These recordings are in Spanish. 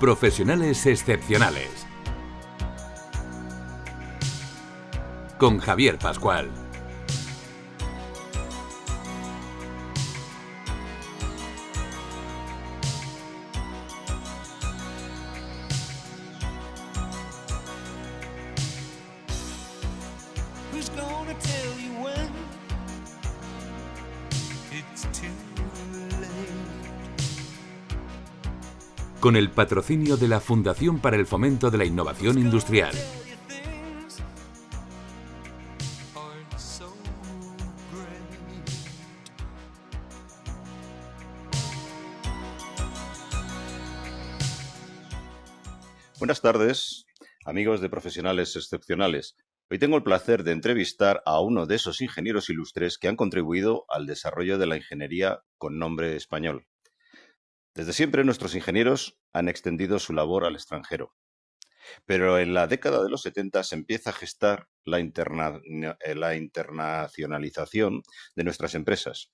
Profesionales excepcionales. Con Javier Pascual. Con el patrocinio de la Fundación para el Fomento de la Innovación Industrial. Buenas tardes, amigos de Profesionales Excepcionales. Hoy tengo el placer de entrevistar a uno de esos ingenieros ilustres que han contribuido al desarrollo de la ingeniería con nombre español. Desde siempre nuestros ingenieros han extendido su labor al extranjero, pero en la década de los 70 se empieza a gestar la internacionalización de nuestras empresas.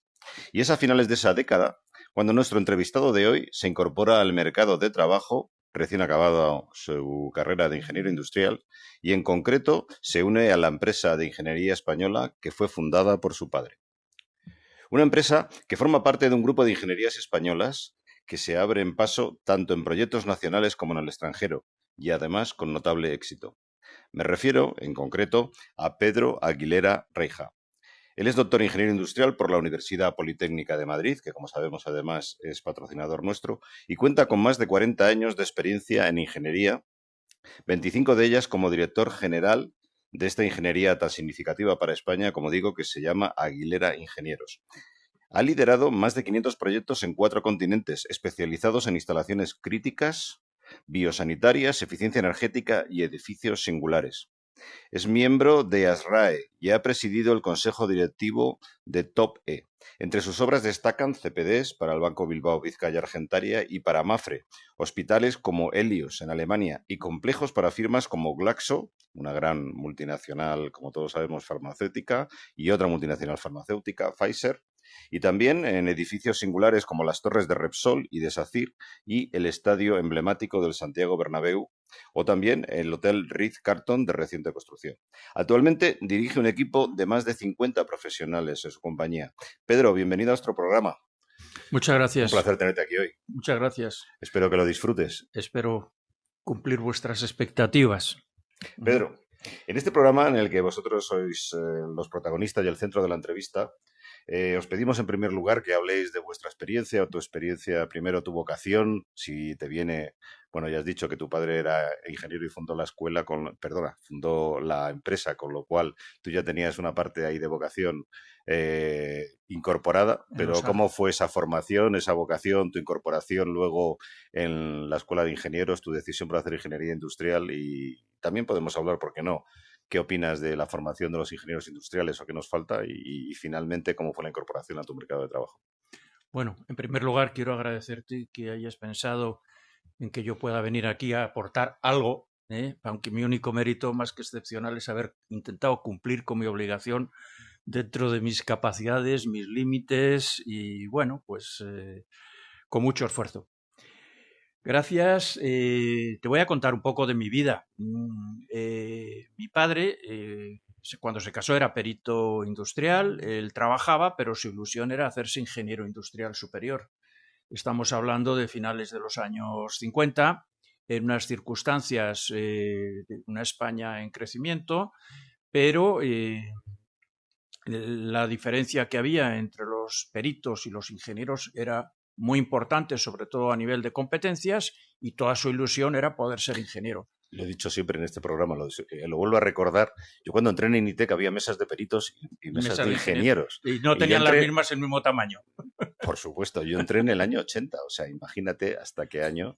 Y es a finales de esa década cuando nuestro entrevistado de hoy se incorpora al mercado de trabajo, recién acabado su carrera de ingeniero industrial, y en concreto se une a la empresa de ingeniería española que fue fundada por su padre. Una empresa que forma parte de un grupo de ingenierías españolas que se abren paso tanto en proyectos nacionales como en el extranjero, y además con notable éxito. Me refiero, en concreto, a Pedro Aguilera Reija. Él es doctor en Ingeniero Industrial por la Universidad Politécnica de Madrid, que como sabemos además es patrocinador nuestro, y cuenta con más de 40 años de experiencia en ingeniería, 25 de ellas como director general de esta ingeniería tan significativa para España, como digo, que se llama Aguilera Ingenieros. Ha liderado más de 500 proyectos en 4 continentes, especializados en instalaciones críticas, biosanitarias, eficiencia energética y edificios singulares. Es miembro de ASRAE y ha presidido el consejo directivo de TOP-E. Entre sus obras destacan CPDs para el Banco Bilbao Vizcaya Argentaria y para Mapfre, hospitales como Helios en Alemania y complejos para firmas como Glaxo, una gran multinacional, como todos sabemos, farmacéutica, y otra multinacional farmacéutica, Pfizer, y también en edificios singulares como las torres de Repsol y de SACIR y el estadio emblemático del Santiago Bernabéu, o también el Hotel Ritz-Carlton de reciente construcción. Actualmente dirige un equipo de más de 50 profesionales en su compañía. Pedro, bienvenido a nuestro programa. Muchas gracias. Un placer tenerte aquí hoy. Muchas gracias. Espero que lo disfrutes. Espero cumplir vuestras expectativas. Pedro, en este programa en el que vosotros sois los protagonistas y el centro de la entrevista, os pedimos en primer lugar que habléis de vuestra experiencia, o tu experiencia, primero tu vocación, si te viene, bueno, ya has dicho que tu padre era ingeniero y fundó fundó la empresa, con lo cual tú ya tenías una parte ahí de vocación incorporada, pero ¿cómo fue esa formación, esa vocación, tu incorporación luego en la Escuela de Ingenieros, tu decisión por hacer ingeniería industrial? Y también podemos hablar, ¿por qué no?, ¿qué opinas de la formación de los ingenieros industriales o qué nos falta? Y finalmente, ¿cómo fue la incorporación a tu mercado de trabajo? Bueno, en primer lugar, quiero agradecerte que hayas pensado en que yo pueda venir aquí a aportar algo, aunque mi único mérito más que excepcional es haber intentado cumplir con mi obligación dentro de mis capacidades, mis límites y, bueno, pues con mucho esfuerzo. Gracias. Te voy a contar un poco de mi vida. Mi padre, cuando se casó, era perito industrial. Él trabajaba, pero su ilusión era hacerse ingeniero industrial superior. Estamos hablando de finales de los años 50, en unas circunstancias de una España en crecimiento, pero la diferencia que había entre los peritos y los ingenieros era muy importante, sobre todo a nivel de competencias, y toda su ilusión era poder ser ingeniero. Lo he dicho siempre en este programa, lo vuelvo a recordar. Yo cuando entré en Initec había mesas de peritos y mesas de ingenieros. Y no tenían las mismas el mismo tamaño. Por supuesto, yo entré en el año 80, o sea, imagínate hasta qué año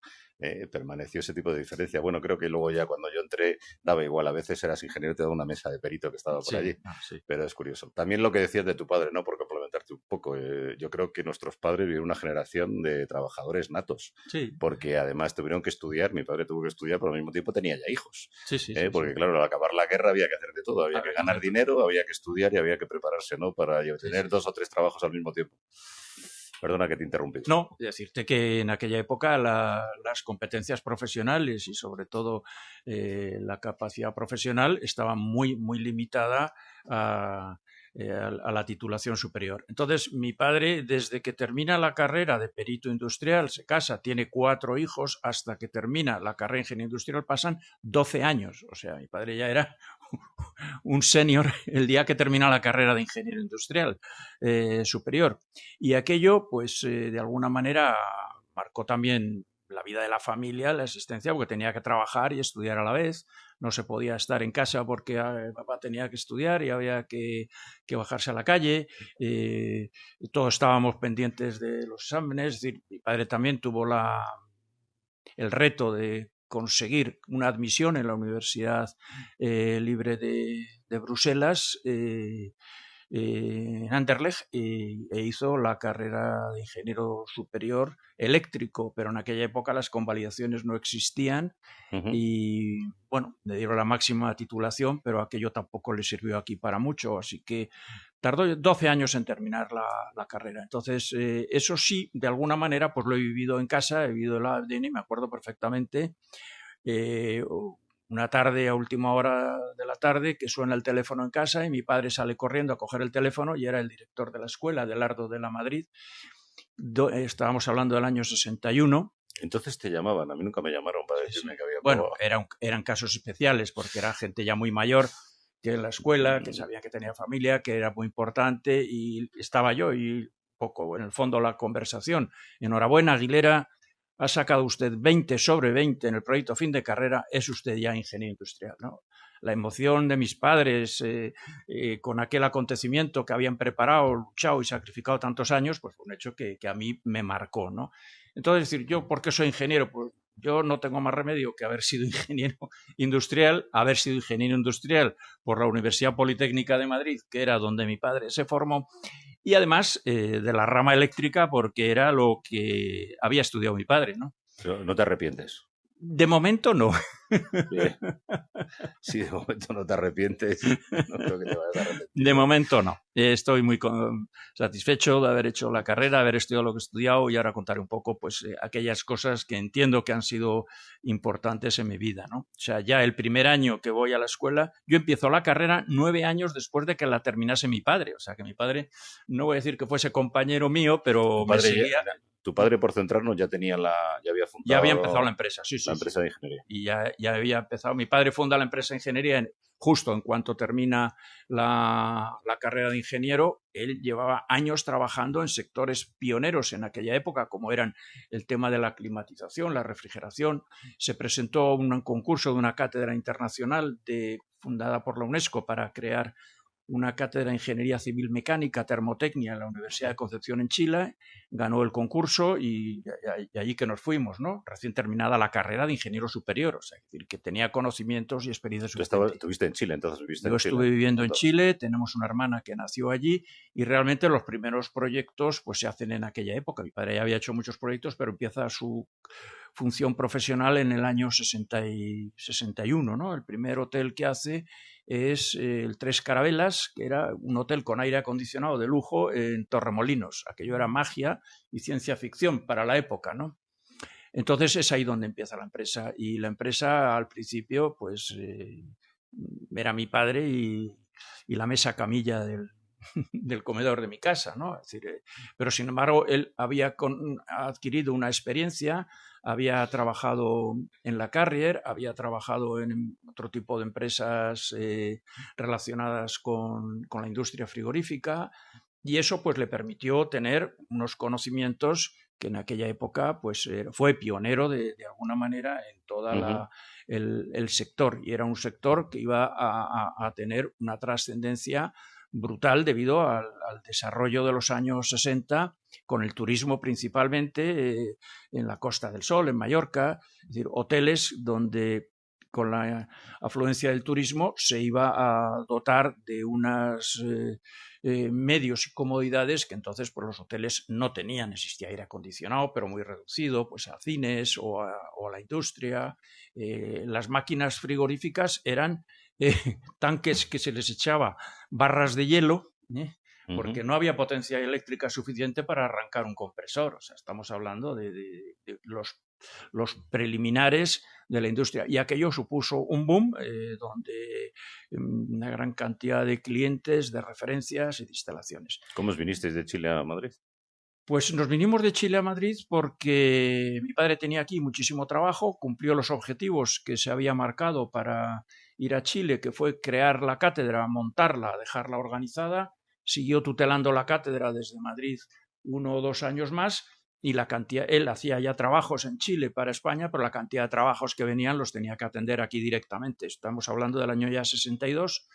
permaneció ese tipo de diferencia. Bueno, creo que luego ya cuando yo entré daba igual, a veces eras ingeniero y te daba una mesa de perito que estaba por allí, pero es curioso. También lo que decías de tu padre, ¿no? Por complementarte un poco, yo creo que nuestros padres vivieron una generación de trabajadores natos, porque además tuvieron que estudiar, mi padre tuvo que estudiar, pero al mismo tiempo tenía ya hijos, porque claro, al acabar la guerra había que hacer de todo, había que ganar dinero, había que estudiar y había que prepararse, ¿no?, para tener 2 o 3 trabajos al mismo tiempo. Perdona que te interrumpí. No, decirte que en aquella época las competencias profesionales y sobre todo la capacidad profesional estaba muy, muy limitada a la titulación superior. Entonces, mi padre, desde que termina la carrera de perito industrial, se casa, tiene 4 hijos, hasta que termina la carrera de ingeniería industrial pasan 12 años. O sea, mi padre ya era un senior el día que termina la carrera de ingeniero industrial superior. Y aquello, pues, de alguna manera marcó también la vida de la familia, la existencia, porque tenía que trabajar y estudiar a la vez. No se podía estar en casa porque papá tenía que estudiar y había que bajarse a la calle. Todos estábamos pendientes de los exámenes. Es decir, mi padre también tuvo el reto de conseguir una admisión en la Universidad Libre de Bruselas, en Anderlecht, e hizo la carrera de ingeniero superior eléctrico, pero en aquella época las convalidaciones no existían y bueno, le dieron la máxima titulación, pero aquello tampoco le sirvió aquí para mucho, así que tardó 12 años en terminar la carrera. Entonces, eso sí, de alguna manera, pues lo he vivido en casa, he vivido el ADN, me acuerdo perfectamente. Una tarde a última hora de la tarde que suena el teléfono en casa y mi padre sale corriendo a coger el teléfono y era el director de la escuela de Lardo de la Madrid. Estábamos hablando del año 61. Entonces te llamaban, a mí nunca me llamaron para decirme que había Bueno, eran casos especiales porque era gente ya muy mayor que en la escuela, que sabía que tenía familia, que era muy importante y estaba yo y poco, en el fondo, la conversación. Enhorabuena, Aguilera. Ha sacado usted 20 sobre 20 en el proyecto fin de carrera, es usted ya ingeniero industrial, ¿no? La emoción de mis padres con aquel acontecimiento que habían preparado, luchado y sacrificado tantos años, pues fue un hecho que a mí me marcó, ¿no? Entonces, decir, ¿yo por qué soy ingeniero? Pues yo no tengo más remedio que haber sido ingeniero industrial por la Universidad Politécnica de Madrid, que era donde mi padre se formó, y además de la rama eléctrica porque era lo que había estudiado mi padre, ¿no? Pero no te arrepientes. De momento no. Bien. Si de momento no te arrepientes, no creo que te vayas a arrepentir. De momento no. Estoy muy satisfecho de haber hecho la carrera, haber estudiado lo que he estudiado y ahora contaré un poco pues aquellas cosas que entiendo que han sido importantes en mi vida, ¿no? O sea, ya el primer año que voy a la escuela, yo empiezo la carrera 9 años después de que la terminase mi padre. O sea, que mi padre, no voy a decir que fuese compañero mío, pero me seguía. Tu padre, por centrarnos, ya había fundado... Ya había empezado la empresa, sí. La empresa de ingeniería. Y ya había empezado. Mi padre funda la empresa de ingeniería justo en cuanto termina la carrera de ingeniero. Él llevaba años trabajando en sectores pioneros en aquella época, como eran el tema de la climatización, la refrigeración. Se presentó un concurso de una cátedra internacional fundada por la UNESCO para crear una cátedra de Ingeniería Civil Mecánica, Termotecnia en la Universidad de Concepción en Chile, ganó el concurso y allí que nos fuimos, ¿no? Recién terminada la carrera de ingeniero superior, o sea, es decir, que tenía conocimientos y experiencia suficiente. ¿Estuviste en Chile entonces? Yo estuve viviendo en Chile, tenemos una hermana que nació allí y realmente los primeros proyectos pues se hacen en aquella época. Mi padre ya había hecho muchos proyectos, pero empieza su función profesional en el año 61, ¿no? El primer hotel que hace es el Tres Carabelas, que era un hotel con aire acondicionado de lujo en Torremolinos. Aquello era magia y ciencia ficción para la época, ¿no? Entonces es ahí donde empieza la empresa. Y la empresa al principio, pues era mi padre y la mesa camilla del comedor de mi casa, ¿no? Es decir, pero sin embargo él había adquirido una experiencia, había trabajado en la Carrier, había trabajado en otro tipo de empresas relacionadas con la industria frigorífica y eso pues le permitió tener unos conocimientos que en aquella época pues fue pionero de alguna manera en toda el sector y era un sector que iba a tener una trascendencia brutal debido al desarrollo de los años 60 con el turismo principalmente en la Costa del Sol, en Mallorca, es decir, hoteles donde con la afluencia del turismo se iba a dotar de unos medios y comodidades que entonces pues, los hoteles no tenían. Existía aire acondicionado, pero muy reducido, pues a cines o a la industria. Las máquinas frigoríficas eran tanques que se les echaba barras de hielo porque no había potencia eléctrica suficiente para arrancar un compresor. O sea, estamos hablando de los preliminares de la industria. Y aquello supuso un boom donde una gran cantidad de clientes, de referencias y de instalaciones. ¿Cómo os vinisteis de Chile a Madrid? Pues nos vinimos de Chile a Madrid porque mi padre tenía aquí muchísimo trabajo, cumplió los objetivos que se había marcado para ir a Chile, que fue crear la cátedra, montarla, dejarla organizada, siguió tutelando la cátedra desde Madrid 1 o 2 años más y él hacía ya trabajos en Chile para España, pero la cantidad de trabajos que venían los tenía que atender aquí directamente. Estamos hablando del año ya 62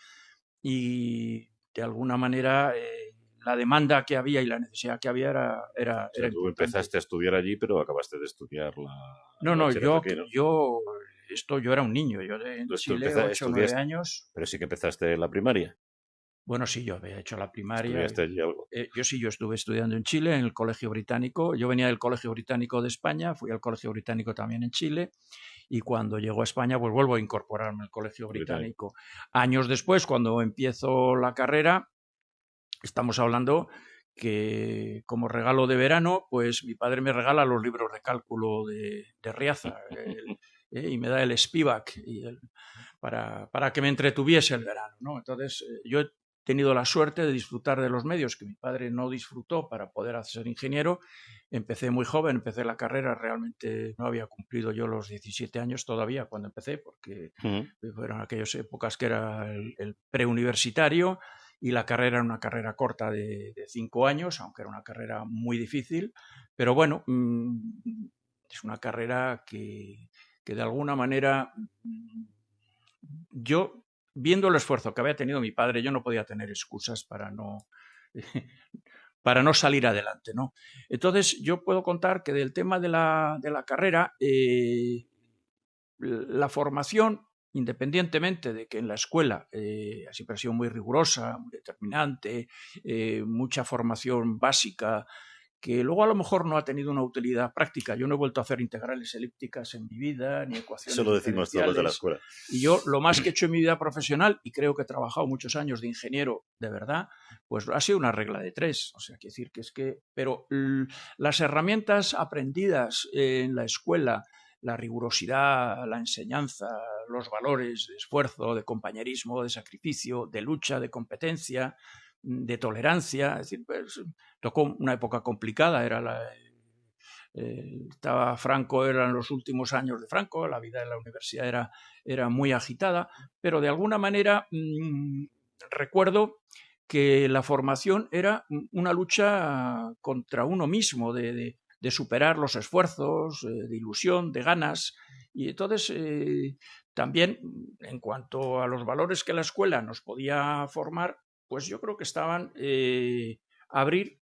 y de alguna manera la demanda que había y la necesidad que había era tú importante. empezaste a estudiar allí, pero acabaste de estudiar No, yo era un niño, yo en Entonces, Chile 8 o 9 años. Pero sí que empezaste la primaria. Bueno, sí, yo había hecho la primaria. ¿Estudiaste allí algo? Yo estuve estudiando en Chile, en el Colegio Británico. Yo venía del Colegio Británico de España, fui al Colegio Británico también en Chile, y cuando llego a España, pues vuelvo a incorporarme al Colegio Británico. Años después, cuando empiezo la carrera, estamos hablando que como regalo de verano, pues mi padre me regala los libros de cálculo de Riaza y me da el Spivak para que me entretuviese el verano, ¿no? Entonces, yo he tenido la suerte de disfrutar de los medios que mi padre no disfrutó para poder ser ingeniero. Empecé muy joven, empecé la carrera, realmente no había cumplido yo los 17 años todavía cuando empecé, porque fueron aquellas épocas que era el preuniversitario y la carrera era una carrera corta de 5 años, aunque era una carrera muy difícil, pero bueno, es una carrera que de alguna manera yo, viendo el esfuerzo que había tenido mi padre, yo no podía tener excusas para no salir adelante, ¿no? Entonces, yo puedo contar que del tema de la carrera, la formación, independientemente de que en la escuela siempre ha sido muy rigurosa, muy determinante, mucha formación básica, que luego a lo mejor no ha tenido una utilidad práctica. Yo no he vuelto a hacer integrales elípticas en mi vida, ni ecuaciones. Eso lo decimos todos los de la escuela. Y yo lo más que he hecho en mi vida profesional, y creo que he trabajado muchos años de ingeniero de verdad, pues ha sido una regla de 3. O sea, quiero decir que es que... Pero las herramientas aprendidas en la escuela, la rigurosidad, la enseñanza, los valores de esfuerzo, de compañerismo, de sacrificio, de lucha, de competencia, de tolerancia, es decir, pues, tocó una época complicada, estaba Franco, eran los últimos años de Franco, la vida en la universidad era muy agitada, pero de alguna manera recuerdo que la formación era una lucha contra uno mismo, de superar los esfuerzos, de ilusión, de ganas, y entonces también en cuanto a los valores que la escuela nos podía formar, pues yo creo que estaban abrir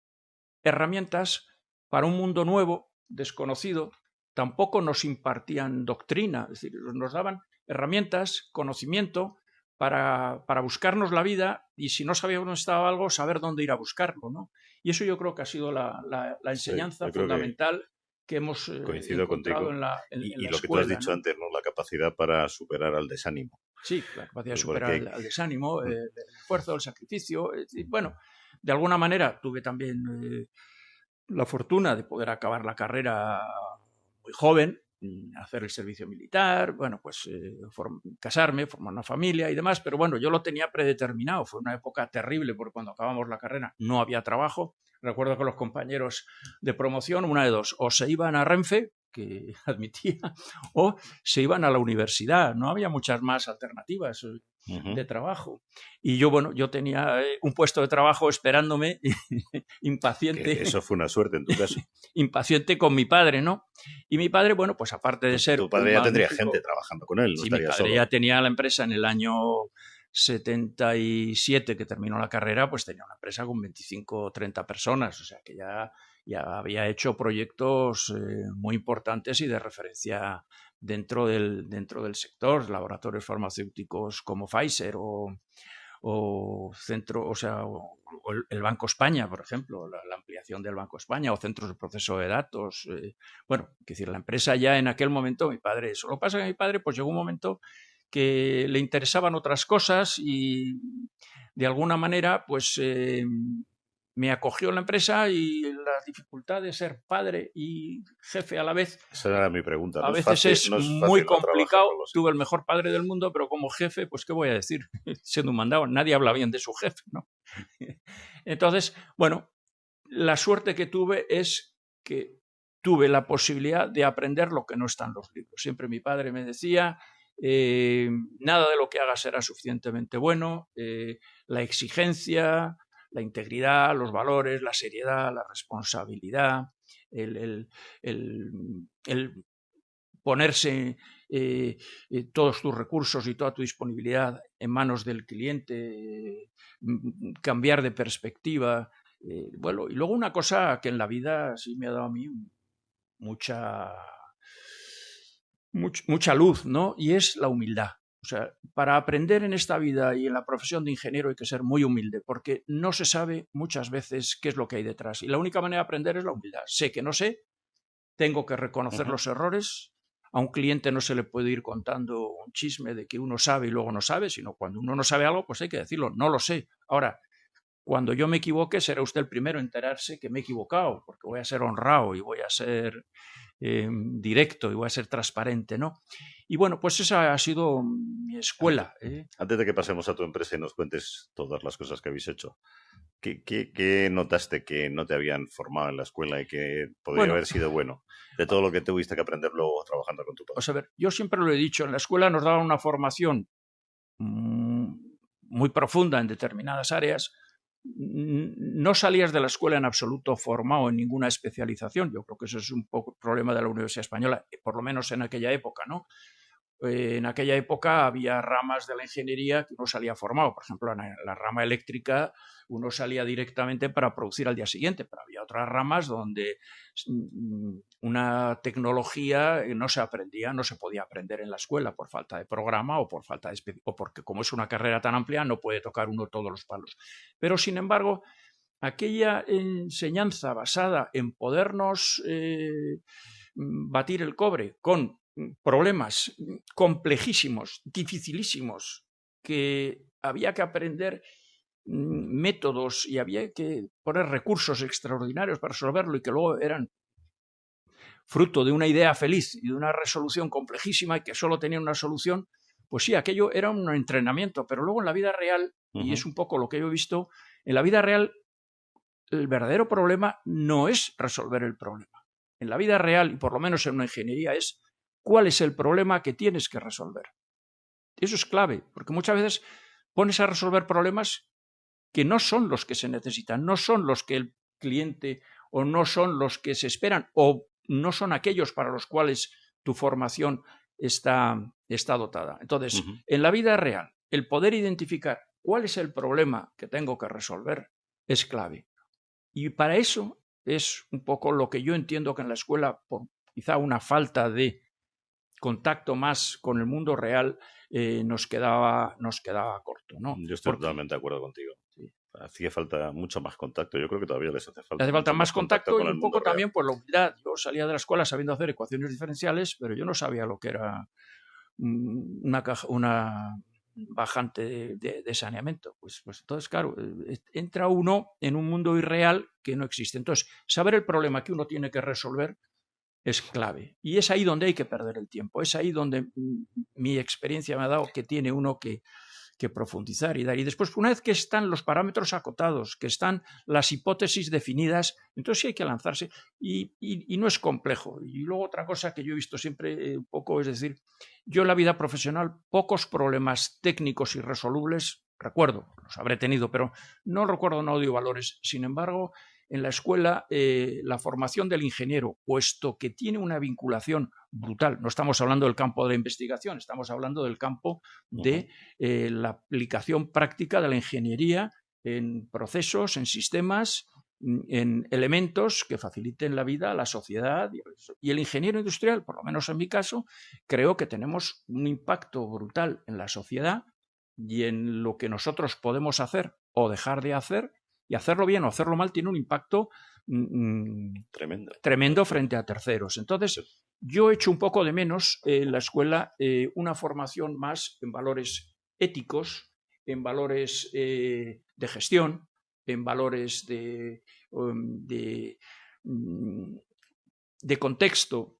herramientas para un mundo nuevo, desconocido. Tampoco nos impartían doctrina, es decir, nos daban herramientas, conocimiento para buscarnos la vida, y si no sabíamos dónde estaba algo, saber dónde ir a buscarlo, ¿no? Y eso yo creo que ha sido la enseñanza fundamental que hemos coincido encontrado contigo. en la y escuela, lo que tú has dicho, ¿no? antes, ¿no? La capacidad para superar al desánimo. Sí, la capacidad de superar el desánimo, el esfuerzo, el sacrificio. Bueno, de alguna manera tuve también la fortuna de poder acabar la carrera muy joven, hacer el servicio militar, bueno, pues casarme, formar una familia y demás, pero bueno, yo lo tenía predeterminado. Fue una época terrible porque cuando acabamos la carrera no había trabajo. Recuerdo que los compañeros de promoción, una de dos, o se iban a Renfe, que admitía, o se iban a la universidad. No había muchas más alternativas de trabajo. Y yo, bueno, yo tenía un puesto de trabajo esperándome, impaciente. Que eso fue una suerte en tu caso. Impaciente con mi padre, ¿no? Y mi padre, bueno, pues aparte de ser... Tu padre ya tendría gente trabajando con él, no sí, estaría mi padre solo. ya tenía la empresa en el año 77, que terminó la carrera, pues tenía una empresa con 25 o 30 personas, o sea que ya había hecho proyectos muy importantes y de referencia dentro del sector, laboratorios farmacéuticos como Pfizer o el Banco España, por ejemplo, la ampliación del Banco España, o centros de proceso de datos. Bueno, es decir, la empresa ya en aquel momento, mi padre, eso lo pasa que mi padre, pues llegó un momento que le interesaban otras cosas y de alguna manera, pues me acogió en la empresa y la dificultad de ser padre y jefe a la vez. Esa era mi pregunta. A veces es no es muy fácil no complicado. trabajar, Tuve el mejor padre del mundo, pero como jefe, pues ¿qué voy a decir? Siendo un mandado, nadie habla bien de su jefe, ¿no? Entonces, bueno, la suerte que tuve es que tuve la posibilidad de aprender lo que no está en los libros. Siempre mi padre me decía, nada de lo que hagas será suficientemente bueno, la exigencia, la integridad, los valores, la seriedad, la responsabilidad, el ponerse todos tus recursos y toda tu disponibilidad en manos del cliente, cambiar de perspectiva. Bueno, y luego una cosa que en la vida sí me ha dado a mí mucha luz, ¿no? Y es la humildad. O sea, para aprender en esta vida y en la profesión de ingeniero hay que ser muy humilde, porque no se sabe muchas veces qué es lo que hay detrás. Y la única manera de aprender es la humildad. Sé que no sé, tengo que reconocer los errores. A un cliente no se le puede ir contando un chisme de que uno sabe y luego no sabe, sino cuando uno no sabe algo, pues hay que decirlo, no lo sé. Ahora, cuando yo me equivoque, será usted el primero en enterarse que me he equivocado, porque voy a ser honrado y voy a ser directo y voy a ser transparente, ¿no? Y bueno, pues esa ha sido mi escuela. Antes de que pasemos a tu empresa y nos cuentes todas las cosas que habéis hecho, ¿qué notaste que no te habían formado en la escuela y que podría haber sido bueno de todo lo que tuviste que aprender luego trabajando con tu padre? Pues a ver, yo siempre lo he dicho, en la escuela nos daban una formación muy profunda en determinadas áreas. No salías de la escuela en absoluto formado en ninguna especialización. Yo creo que eso es un poco el problema de la Universidad Española, por lo menos en aquella época, ¿no? En aquella época había ramas de la ingeniería que uno salía formado. Por ejemplo, en la rama eléctrica uno salía directamente para producir al día siguiente, pero había otras ramas donde una tecnología no se aprendía, no se podía aprender en la escuela por falta de programa o por falta de o porque como es una carrera tan amplia no puede tocar uno todos los palos. Pero sin embargo, aquella enseñanza basada en podernos batir el cobre con problemas complejísimos, dificilísimos, que había que aprender métodos y había que poner recursos extraordinarios para resolverlo y que luego eran fruto de una idea feliz y de una resolución complejísima y que solo tenía una solución, pues sí, aquello era un entrenamiento, pero luego en la vida real, y es un poco lo que yo he visto, en la vida real el verdadero problema no es resolver el problema. En la vida real, y por lo menos en una ingeniería, es cuál es el problema que tienes que resolver. Eso es clave, porque muchas veces pones a resolver problemas que no son los que se necesitan, no son los que el cliente o no son los que se esperan o no son aquellos para los cuales tu formación está dotada. Entonces, en la vida real, el poder identificar cuál es el problema que tengo que resolver es clave. Y para eso es un poco lo que yo entiendo que en la escuela, por quizá una falta de contacto más con el mundo real, nos quedaba corto, ¿no? Yo estoy totalmente de acuerdo contigo. Sí. Hacía falta mucho más contacto. Yo creo que todavía les hace falta. Hace falta más contacto y un poco también por la humildad. Yo salía de la escuela sabiendo hacer ecuaciones diferenciales, pero yo no sabía lo que era una bajante de saneamiento. Pues entonces, claro, entra uno en un mundo irreal que no existe. Entonces, saber el problema que uno tiene que resolver es clave. Y es ahí donde hay que perder el tiempo. Es ahí donde mi experiencia me ha dado que tiene uno que profundizar y dar. Y después, una vez que están los parámetros acotados, que están las hipótesis definidas, entonces sí hay que lanzarse y no es complejo. Y luego otra cosa que yo he visto siempre un poco, es decir, yo en la vida profesional pocos problemas técnicos irresolubles recuerdo, los habré tenido, pero no recuerdo, no odio valores. Sin embargo, en la escuela, la formación del ingeniero, puesto que tiene una vinculación brutal, no estamos hablando del campo de la investigación, estamos hablando del campo de la aplicación práctica de la ingeniería en procesos, en sistemas, en elementos que faciliten la vida a la sociedad. Y el ingeniero industrial, por lo menos en mi caso, creo que tenemos un impacto brutal en la sociedad y en lo que nosotros podemos hacer o dejar de hacer. Y hacerlo bien o hacerlo mal tiene un impacto tremendo frente a terceros. Entonces, yo he hecho un poco de menos en la escuela una formación más en valores éticos, en valores de gestión, en valores de contexto,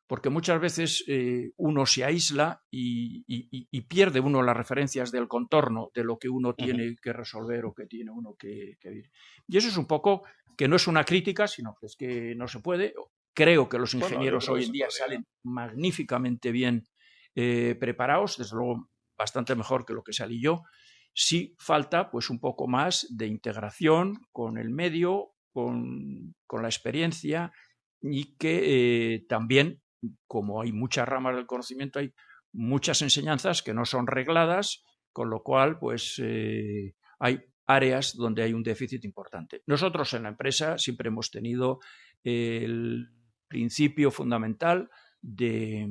porque muchas veces uno se aísla y pierde uno las referencias del contorno de lo que uno tiene que resolver o que tiene uno que vivir. Y eso es un poco, que no es una crítica, sino que es que no se puede. Creo que los ingenieros hoy en día salen magníficamente bien preparados, desde luego bastante mejor que lo que salí yo. Sí falta pues un poco más de integración con el medio, con la experiencia, y que también, como hay muchas ramas del conocimiento, hay muchas enseñanzas que no son regladas, con lo cual pues hay áreas donde hay un déficit importante. Nosotros en la empresa siempre hemos tenido el principio fundamental de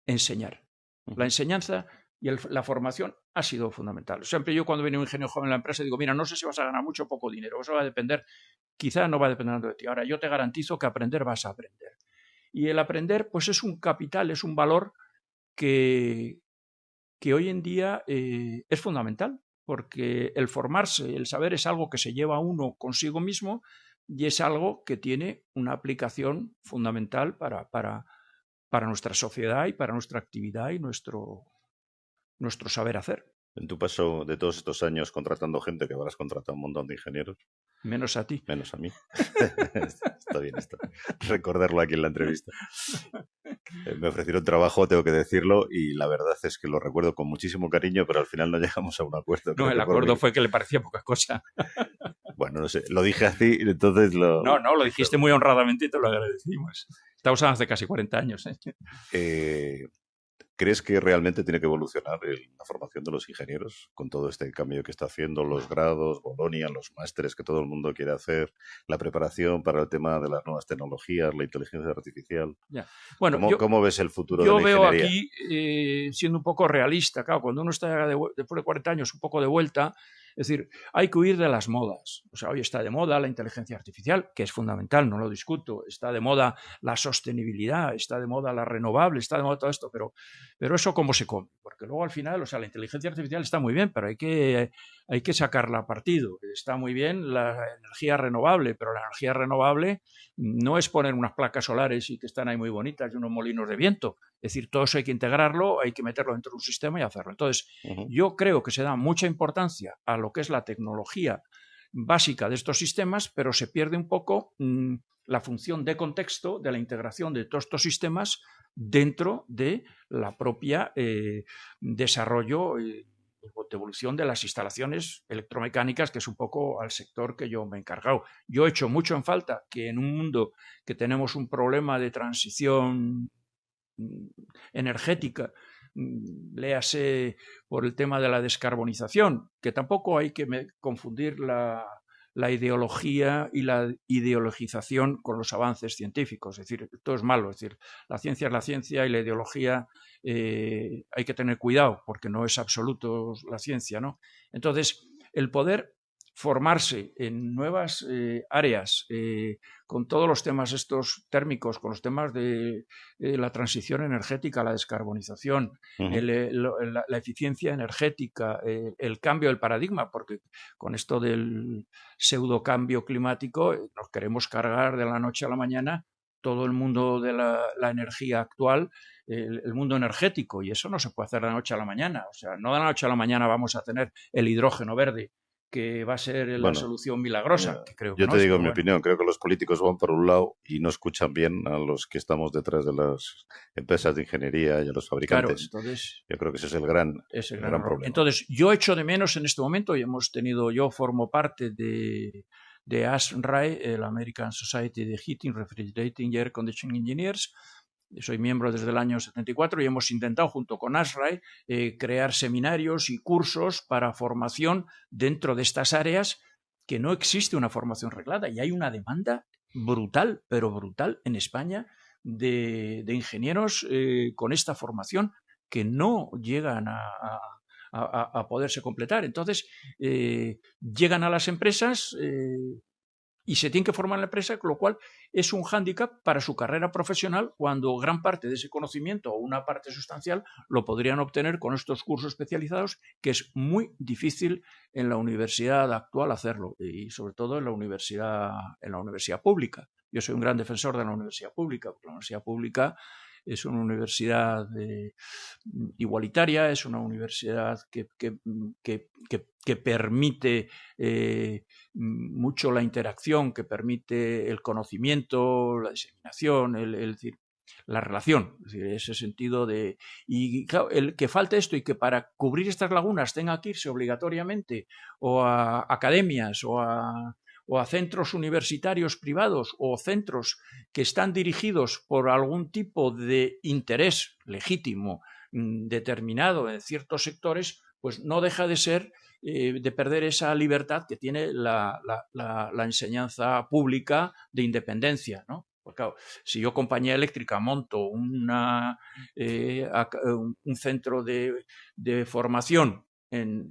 enseñar. La enseñanza y la formación ha sido fundamental. Siempre yo cuando viene un ingeniero joven en la empresa digo, mira, no sé si vas a ganar mucho o poco dinero, eso va a depender, quizá no va a depender de ti. Ahora yo te garantizo que aprender vas a aprender. Y el aprender pues es un capital, es un valor que hoy en día es fundamental, porque el formarse, el saber es algo que se lleva uno consigo mismo y es algo que tiene una aplicación fundamental para nuestra sociedad y para nuestra actividad y nuestro saber hacer. En tu paso de todos estos años contratando gente, que habrás contratado un montón de ingenieros. Menos a ti. Menos a mí. Está bien esto. Recordarlo aquí en la entrevista. Me ofrecieron trabajo, tengo que decirlo, y la verdad es que lo recuerdo con muchísimo cariño, pero al final no llegamos a un acuerdo. No, el acuerdo fue que le parecía poca cosa. Bueno, no sé, lo dije así, entonces lo... No, lo dijiste muy honradamente y te lo agradecimos. Estamos hace casi 40 años. ¿Crees que realmente tiene que evolucionar la formación de los ingenieros con todo este cambio que está haciendo, los grados, Bolonia, los másteres que todo el mundo quiere hacer, la preparación para el tema de las nuevas tecnologías, la inteligencia artificial? Ya. Bueno, ¿Cómo ves el futuro de la ingeniería? Yo veo aquí, siendo un poco realista, claro, cuando uno está después de 40 años un poco de vuelta, es decir, hay que huir de las modas. O sea, hoy está de moda la inteligencia artificial, que es fundamental, no lo discuto. Está de moda la sostenibilidad, está de moda la renovable, está de moda todo esto, pero eso cómo se come. Porque luego al final, o sea, la inteligencia artificial está muy bien, pero hay que sacarla partido. Está muy bien la energía renovable, pero la energía renovable no es poner unas placas solares y que están ahí muy bonitas y unos molinos de viento. Es decir, todo eso hay que integrarlo, hay que meterlo dentro de un sistema y hacerlo. Entonces, yo creo que se da mucha importancia a lo que es la tecnología básica de estos sistemas, pero se pierde un poco la función de contexto de la integración de todos estos sistemas dentro de la propia desarrollo de evolución de las instalaciones electromecánicas, que es un poco al sector que yo me he encargado. Yo he hecho mucho en falta que en un mundo que tenemos un problema de transición energética, léase por el tema de la descarbonización, que tampoco hay que confundir la ideología y la ideologización con los avances científicos. Es decir, todo es malo. Es decir, la ciencia es la ciencia y la ideología hay que tener cuidado porque no es absoluto la ciencia, ¿no? Entonces, el poder formarse en nuevas áreas con todos los temas estos térmicos, con los temas de la transición energética, la descarbonización, la eficiencia energética, el cambio del paradigma, porque con esto del pseudocambio climático nos queremos cargar de la noche a la mañana todo el mundo de la energía actual, el mundo energético, y eso no se puede hacer de la noche a la mañana. O sea, no de la noche a la mañana vamos a tener el hidrógeno verde, que va a ser la solución milagrosa. Que creo que yo te digo mi opinión, creo que los políticos van por un lado y no escuchan bien a los que estamos detrás de las empresas de ingeniería y a los fabricantes. Claro, entonces, yo creo que ese es el gran problema. Entonces, yo echo de menos en este momento, y yo formo parte de ASRAE, el American Society de Heating, Refrigerating y Air Conditioning Engineers. Soy miembro desde el año 74 y hemos intentado, junto con ASRAE, crear seminarios y cursos para formación dentro de estas áreas, que no existe una formación reglada y hay una demanda brutal, pero brutal en España de ingenieros con esta formación que no llegan a poderse completar. Entonces, llegan a las empresas y se tienen que formar en la empresa, con lo cual es un hándicap para su carrera profesional cuando gran parte de ese conocimiento o una parte sustancial lo podrían obtener con estos cursos especializados, que es muy difícil en la universidad actual hacerlo, y sobre todo en la universidad pública. Yo soy un gran defensor de la universidad pública, porque la universidad pública es una universidad igualitaria, es una universidad que permite mucho la interacción, que permite el conocimiento, la diseminación, decir, la relación, es decir, ese sentido de... Y claro, el que falte esto y que para cubrir estas lagunas tenga que irse obligatoriamente o a academias o a centros universitarios privados o centros que están dirigidos por algún tipo de interés legítimo determinado en ciertos sectores, pues no deja de ser de perder esa libertad que tiene la enseñanza pública de independencia, ¿no? Pues claro, si yo, compañía eléctrica, monto un centro de formación en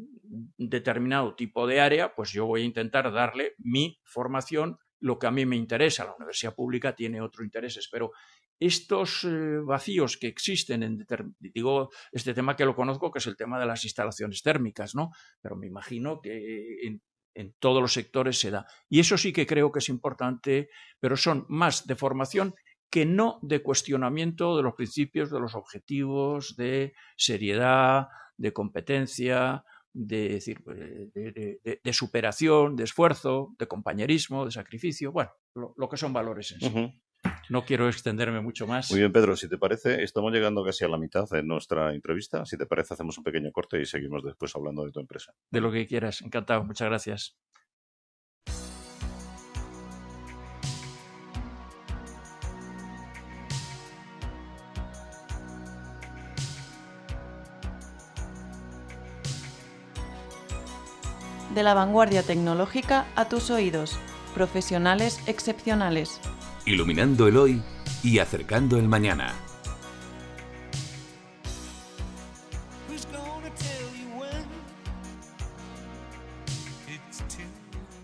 determinado tipo de área, pues yo voy a intentar darle mi formación, lo que a mí me interesa. La universidad pública tiene otros intereses, pero estos vacíos que existen, digo, este tema que lo conozco, que es el tema de las instalaciones térmicas, ¿no? Pero me imagino que en todos los sectores se da. Y eso sí que creo que es importante, pero son más de formación que no de cuestionamiento de los principios, de los objetivos, de seriedad, de competencia, de superación, de esfuerzo, de compañerismo, de sacrificio, bueno, lo que son valores en sí. Uh-huh. No quiero extenderme mucho más. Muy bien, Pedro, si te parece, estamos llegando casi a la mitad de nuestra entrevista. Si te parece, hacemos un pequeño corte y seguimos después hablando de tu empresa. De lo que quieras, encantado, muchas gracias. De la vanguardia tecnológica a tus oídos. Profesionales excepcionales. Iluminando el hoy y acercando el mañana.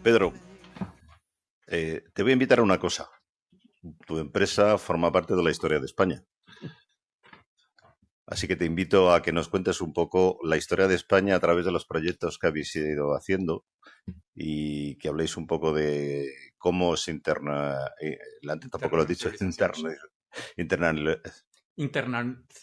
Pedro, te voy a invitar a una cosa. Tu empresa forma parte de la historia de España. Así que te invito a que nos cuentes un poco la historia de España a través de los proyectos que habéis ido haciendo y que habléis un poco de cómo se tampoco lo he dicho, te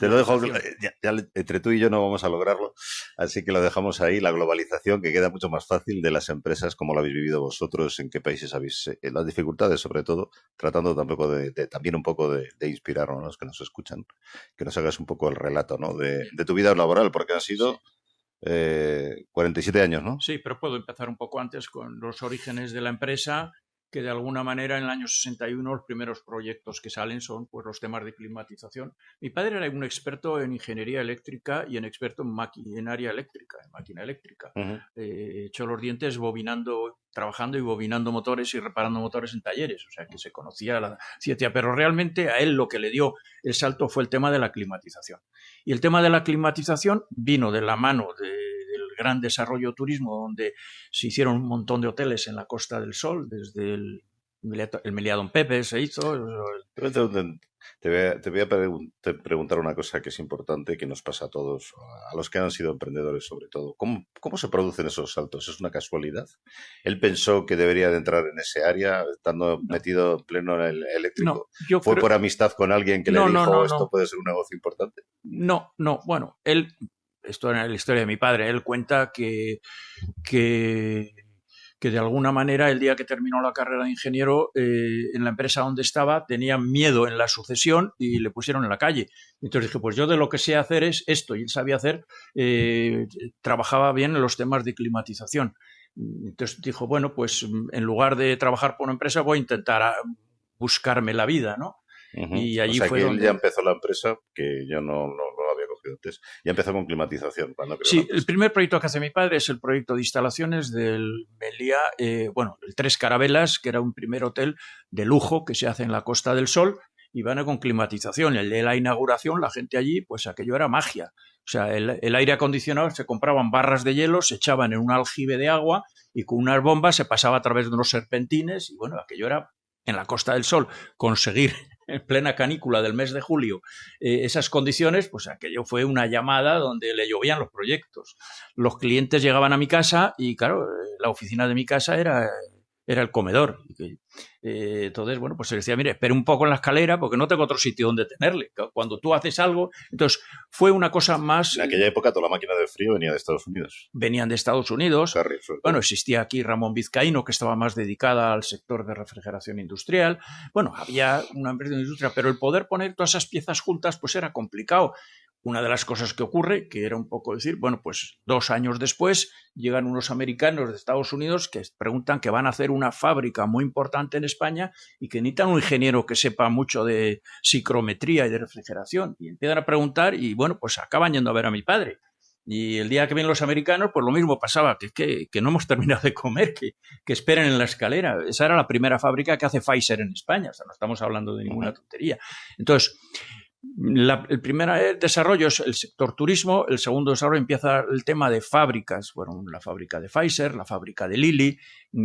lo dejo, ya entre tú y yo no vamos a lograrlo, así que lo dejamos ahí, la globalización, que queda mucho más fácil de las empresas, como lo habéis vivido vosotros, en qué países habéis, las dificultades sobre todo, tratando tampoco también un poco de inspirar a los que nos escuchan, que nos hagas un poco el relato, ¿no? de tu vida laboral, porque han sido 47 años, ¿no? Sí, pero puedo empezar un poco antes con los orígenes de la empresa, que de alguna manera en el año 61 los primeros proyectos que salen son pues los temas de climatización. Mi padre era un experto en ingeniería eléctrica y en experto en maquinaria eléctrica, en máquina eléctrica. Uh-huh. Echó los dientes trabajando y bobinando motores y reparando motores en talleres, o sea que se conocía la ciencia, pero realmente a él lo que le dio el salto fue el tema de la climatización. Y el tema de la climatización vino de la mano del gran desarrollo de turismo, donde se hicieron un montón de hoteles en la Costa del Sol, desde el Meliá Don Pepe se hizo. Te voy a preguntar una cosa que es importante, que nos pasa a todos, a los que han sido emprendedores sobre todo. ¿Cómo se producen esos saltos? ¿Es una casualidad? ¿Él pensó que debería de entrar en ese área, estando metido en pleno en el eléctrico? No, ¿Fue por amistad con alguien que le dijo esto puede ser un negocio importante? No, bueno, esto era la historia de mi padre, él cuenta que de alguna manera el día que terminó la carrera de ingeniero en la empresa donde estaba tenían miedo en la sucesión y le pusieron en la calle. Entonces dije, pues yo de lo que sé hacer es esto, y él sabía hacer, trabajaba bien en los temas de climatización. Entonces dijo, bueno, pues en lugar de trabajar por una empresa voy a intentar buscarme la vida, ¿no? Uh-huh. Y allí fue que él ya empezó la empresa, que yo no había cogido antes, ya empezó con climatización. Sí, el primer proyecto que hace mi padre es el proyecto de instalaciones del Meliá, el Tres Carabelas, que era un primer hotel de lujo que se hace en la Costa del Sol, y van con climatización. El de la inauguración, la gente allí, pues aquello era magia. O sea, el aire acondicionado, se compraban barras de hielo, se echaban en un aljibe de agua y con unas bombas se pasaba a través de unos serpentines y bueno, aquello era en la Costa del Sol. Conseguir en plena canícula del mes de julio esas condiciones, pues aquello fue una llamada donde le llovían los proyectos. Los clientes llegaban a mi casa y claro, la oficina de mi casa era el comedor. Entonces, bueno, pues se decía, mire, espere un poco en la escalera porque no tengo otro sitio donde tenerle. Cuando tú haces algo, entonces fue una cosa más... En aquella época toda la máquina de frío venía de Estados Unidos. Venían de Estados Unidos. Carrier, bueno, existía aquí Ramón Vizcaíno, que estaba más dedicada al sector de refrigeración industrial. Bueno, había una empresa de industria, pero el poder poner todas esas piezas juntas pues era complicado. Una de las cosas que ocurre, que era un poco decir, bueno, pues 2 años después llegan unos americanos de Estados Unidos que preguntan que van a hacer una fábrica muy importante en España y que necesitan un ingeniero que sepa mucho de psicometría y de refrigeración. Y empiezan a preguntar y, bueno, pues acaban yendo a ver a mi padre. Y el día que vienen los americanos, pues lo mismo pasaba, que no hemos terminado de comer, que esperen en la escalera. Esa era la primera fábrica que hace Pfizer en España, o sea, no estamos hablando de ninguna tontería. Entonces, el primer desarrollo es el sector turismo, el segundo desarrollo empieza el tema de fábricas, bueno, la fábrica de Pfizer, la fábrica de Lilly,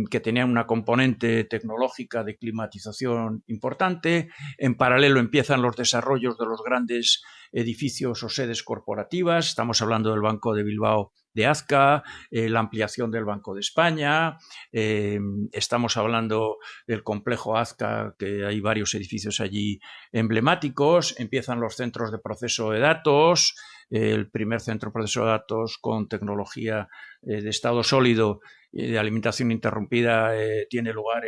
que tenían una componente tecnológica de climatización importante. En paralelo empiezan los desarrollos de los grandes edificios o sedes corporativas, estamos hablando del Banco de Bilbao de Azca, la ampliación del Banco de España, estamos hablando del complejo Azca, que hay varios edificios allí emblemáticos, empiezan los centros de proceso de datos, el primer centro de proceso de datos con tecnología de estado sólido de alimentación interrumpida tiene lugar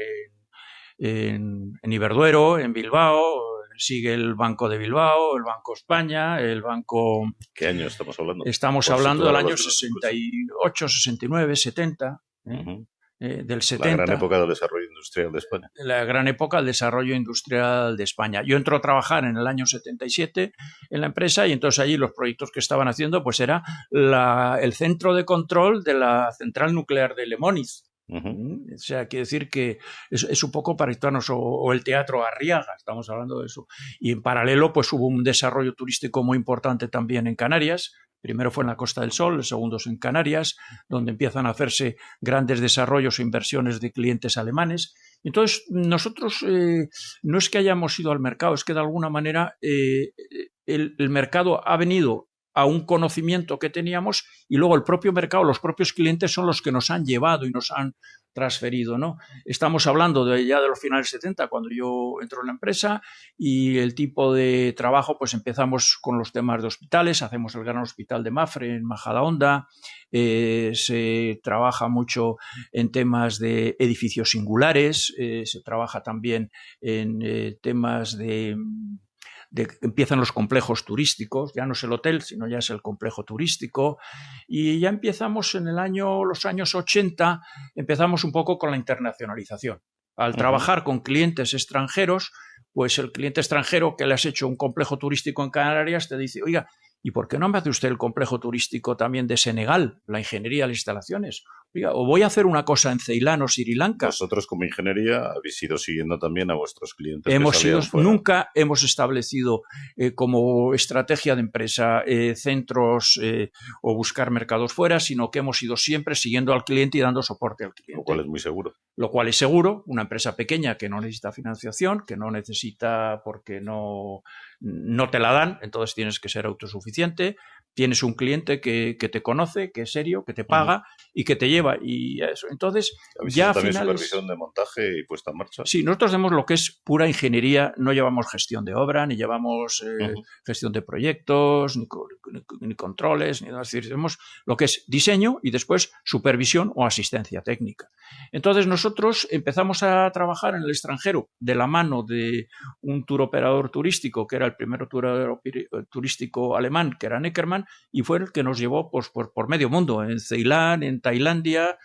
en Iberduero, en Bilbao. Sigue el Banco de Bilbao, el Banco España, el Banco... ¿Qué año estamos hablando? Estamos hablando del año 68, 69, 70, del 70. La gran época del desarrollo industrial de España. La gran época del desarrollo industrial de España. Yo entro a trabajar en el año 77 en la empresa y entonces allí los proyectos que estaban haciendo pues era el centro de control de la central nuclear de Lemóniz. O sea, quiere decir que es un poco para situarnos, o el Teatro Arriaga, estamos hablando de eso. Y en paralelo, pues hubo un desarrollo turístico muy importante también en Canarias. Primero fue en la Costa del Sol, el segundo es en Canarias, donde empiezan a hacerse grandes desarrollos e inversiones de clientes alemanes. Entonces, nosotros no es que hayamos ido al mercado, es que de alguna manera el mercado ha venido a un conocimiento que teníamos y luego el propio mercado, los propios clientes son los que nos han llevado y nos han transferido, ¿no? Estamos hablando ya de los finales 70, cuando yo entro en la empresa, y el tipo de trabajo, pues empezamos con los temas de hospitales, hacemos el gran hospital de Mafre en Majadahonda, se trabaja mucho en temas de edificios singulares, se trabaja también en temas empiezan los complejos turísticos, ya no es el hotel, sino ya es el complejo turístico, y ya empezamos en los años 80, empezamos un poco con la internacionalización. Al trabajar con clientes extranjeros, pues el cliente extranjero que le has hecho un complejo turístico en Canarias te dice, oiga, ¿y por qué no me hace usted el complejo turístico también de Senegal, la ingeniería de las instalaciones? Oiga, o voy a hacer una cosa en Ceilán o Sri Lanka. Vosotros como ingeniería habéis ido siguiendo también a vuestros clientes. Nunca hemos establecido como estrategia de empresa centros o buscar mercados fuera, sino que hemos ido siempre siguiendo al cliente y dando soporte al cliente. Lo cual es muy seguro. Lo cual es seguro, una empresa pequeña que no necesita financiación, que no necesita porque no te la dan, entonces tienes que ser autosuficiente, tienes un cliente que te conoce, que es serio, que te paga y que te lleva y eso. Entonces, ya también supervisión de montaje y puesta en marcha. Sí, nosotros hacemos lo que es pura ingeniería, no llevamos gestión de obra, ni llevamos gestión de proyectos, ni controles, ni nada. Es decir, hacemos lo que es diseño y después supervisión o asistencia técnica. Entonces, nosotros empezamos a trabajar en el extranjero de la mano de un tour operador turístico, que era el primer tour turístico alemán, que era Neckermann, y fue el que nos llevó pues, por medio mundo, en Ceilán, en Tailandia,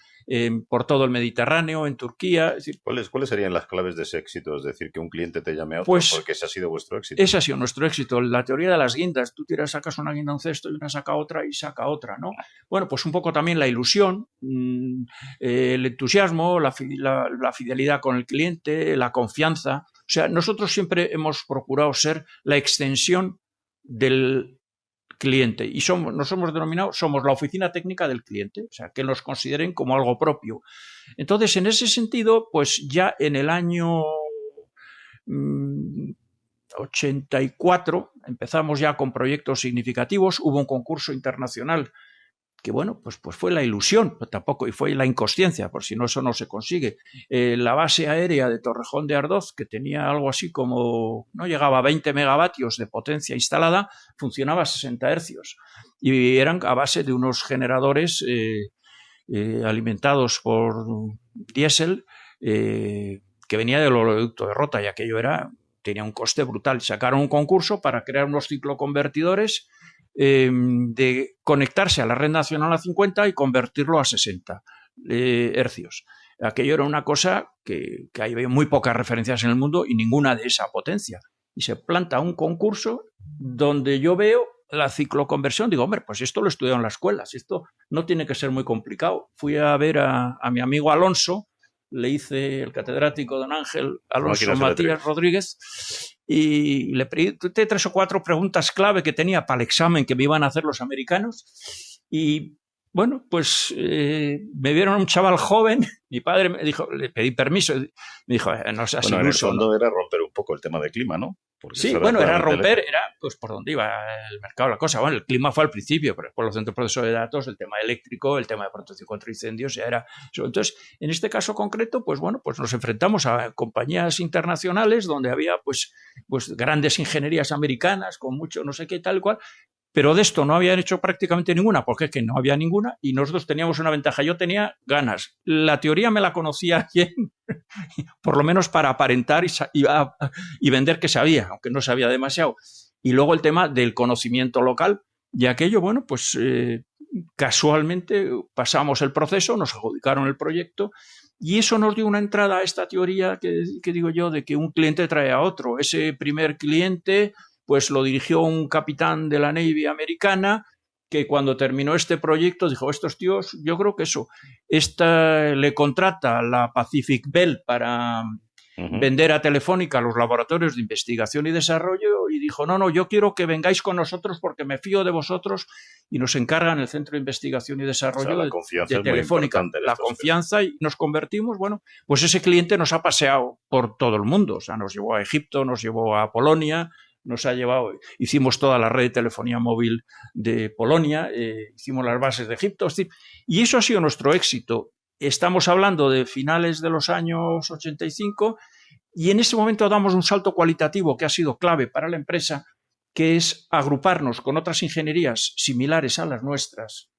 por todo el Mediterráneo, en Turquía. Es decir, ¿Cuáles serían las claves de ese éxito? Es decir, que un cliente te llame a otro, pues, porque ese ha sido vuestro éxito. Ese ha sido nuestro éxito. La teoría de las guindas. Tú sacas una guinda a un cesto y una saca otra y saca otra, ¿no? Bueno, pues un poco también la ilusión, el entusiasmo, la fidelidad con el cliente, la confianza. O sea, nosotros siempre hemos procurado ser la extensión del cliente. Y nos hemos denominado, somos la oficina técnica del cliente, o sea, que nos consideren como algo propio. Entonces, en ese sentido, pues ya en el año 84 empezamos ya con proyectos significativos, hubo un concurso internacional que bueno, pues fue la ilusión, pero tampoco, y fue la inconsciencia, por si no, eso no se consigue. La base aérea de Torrejón de Ardoz, que tenía algo así como, no llegaba a 20 megavatios de potencia instalada, funcionaba a 60 hercios y eran a base de unos generadores alimentados por diésel que venía del oleoducto de Rota, y aquello tenía un coste brutal. Sacaron un concurso para crear unos cicloconvertidores de conectarse a la red nacional a 50 y convertirlo a 60 hercios. Aquello era una cosa que hay muy pocas referencias en el mundo y ninguna de esa potencia. Y se planta un concurso donde yo veo la cicloconversión, digo, hombre, pues esto lo he estudiado en las escuelas, esto no tiene que ser muy complicado. Fui a ver a mi amigo Alonso, le hice el catedrático don Ángel Alonso Matías Rodríguez, y le pregunté 3 o 4 preguntas clave que tenía para el examen que me iban a hacer los americanos. Y bueno, pues me vieron un chaval joven, mi padre me dijo, le pedí permiso, me dijo, no seas iluso. En el fondo era romper un poco el tema de clima, ¿no? Porque sí, bueno, era romper, era pues por dónde iba el mercado, la cosa. Bueno, el clima fue al principio, pero después los centros de proceso de datos, el tema eléctrico, el tema de protección contra incendios, ya era eso. Entonces, en este caso concreto, pues bueno, pues nos enfrentamos a compañías internacionales donde había pues grandes ingenierías americanas con mucho no sé qué tal cual, pero de esto no habían hecho prácticamente ninguna, porque es que no había ninguna, y nosotros teníamos una ventaja. Yo tenía ganas. La teoría me la conocía bien, por lo menos para aparentar y vender que sabía, aunque no sabía demasiado. Y luego el tema del conocimiento local, y aquello, bueno, pues casualmente pasamos el proceso, nos adjudicaron el proyecto, y eso nos dio una entrada a esta teoría que digo yo, de que un cliente trae a otro. Ese primer cliente pues lo dirigió un capitán de la Navy americana, que cuando terminó este proyecto dijo, estos tíos, yo creo que le contrata la Pacific Bell para vender a Telefónica los laboratorios de investigación y desarrollo, y dijo, no, yo quiero que vengáis con nosotros porque me fío de vosotros, y nos encargan el Centro de Investigación y Desarrollo de Telefónica. La confianza, y nos convertimos, bueno, pues ese cliente nos ha paseado por todo el mundo, o sea, nos llevó a Egipto, nos llevó a Polonia, nos ha llevado, hicimos toda la red de telefonía móvil de Polonia, hicimos las bases de Egipto, y eso ha sido nuestro éxito. Estamos hablando de finales de los años 85, y en ese momento damos un salto cualitativo que ha sido clave para la empresa, que es agruparnos con otras ingenierías similares a las nuestras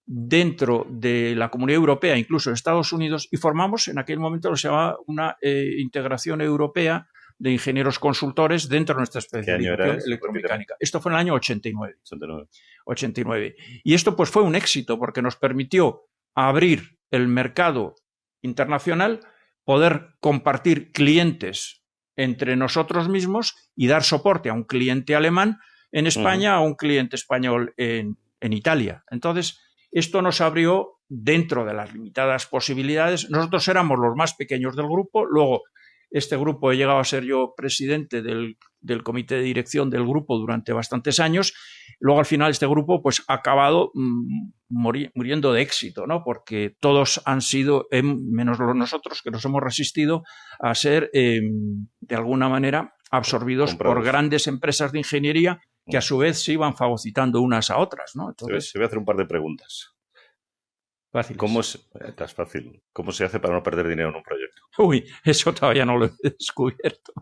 dentro de la Comunidad Europea, incluso de Estados Unidos, y formamos en aquel momento lo que se llamaba una integración europea de ingenieros consultores dentro de nuestra especialización electromecánica. Esto fue en el año 89. Y esto pues fue un éxito porque nos permitió abrir el mercado internacional, poder compartir clientes entre nosotros mismos y dar soporte a un cliente alemán en España, a un cliente español en Italia. Entonces, esto nos abrió dentro de las limitadas posibilidades. Nosotros éramos los más pequeños del grupo, luego este grupo he llegado a ser yo presidente del comité de dirección del grupo durante bastantes años. Luego al final este grupo pues ha acabado muriendo de éxito, ¿no? Porque todos han sido, menos nosotros que nos hemos resistido a ser de alguna manera absorbidos por grandes empresas de ingeniería que a su vez se iban fagocitando unas a otras, ¿no? Entonces, te voy a hacer un par de preguntas. Fáciles. ¿Cómo se hace para no perder dinero en un proyecto? Uy, eso todavía no lo he descubierto.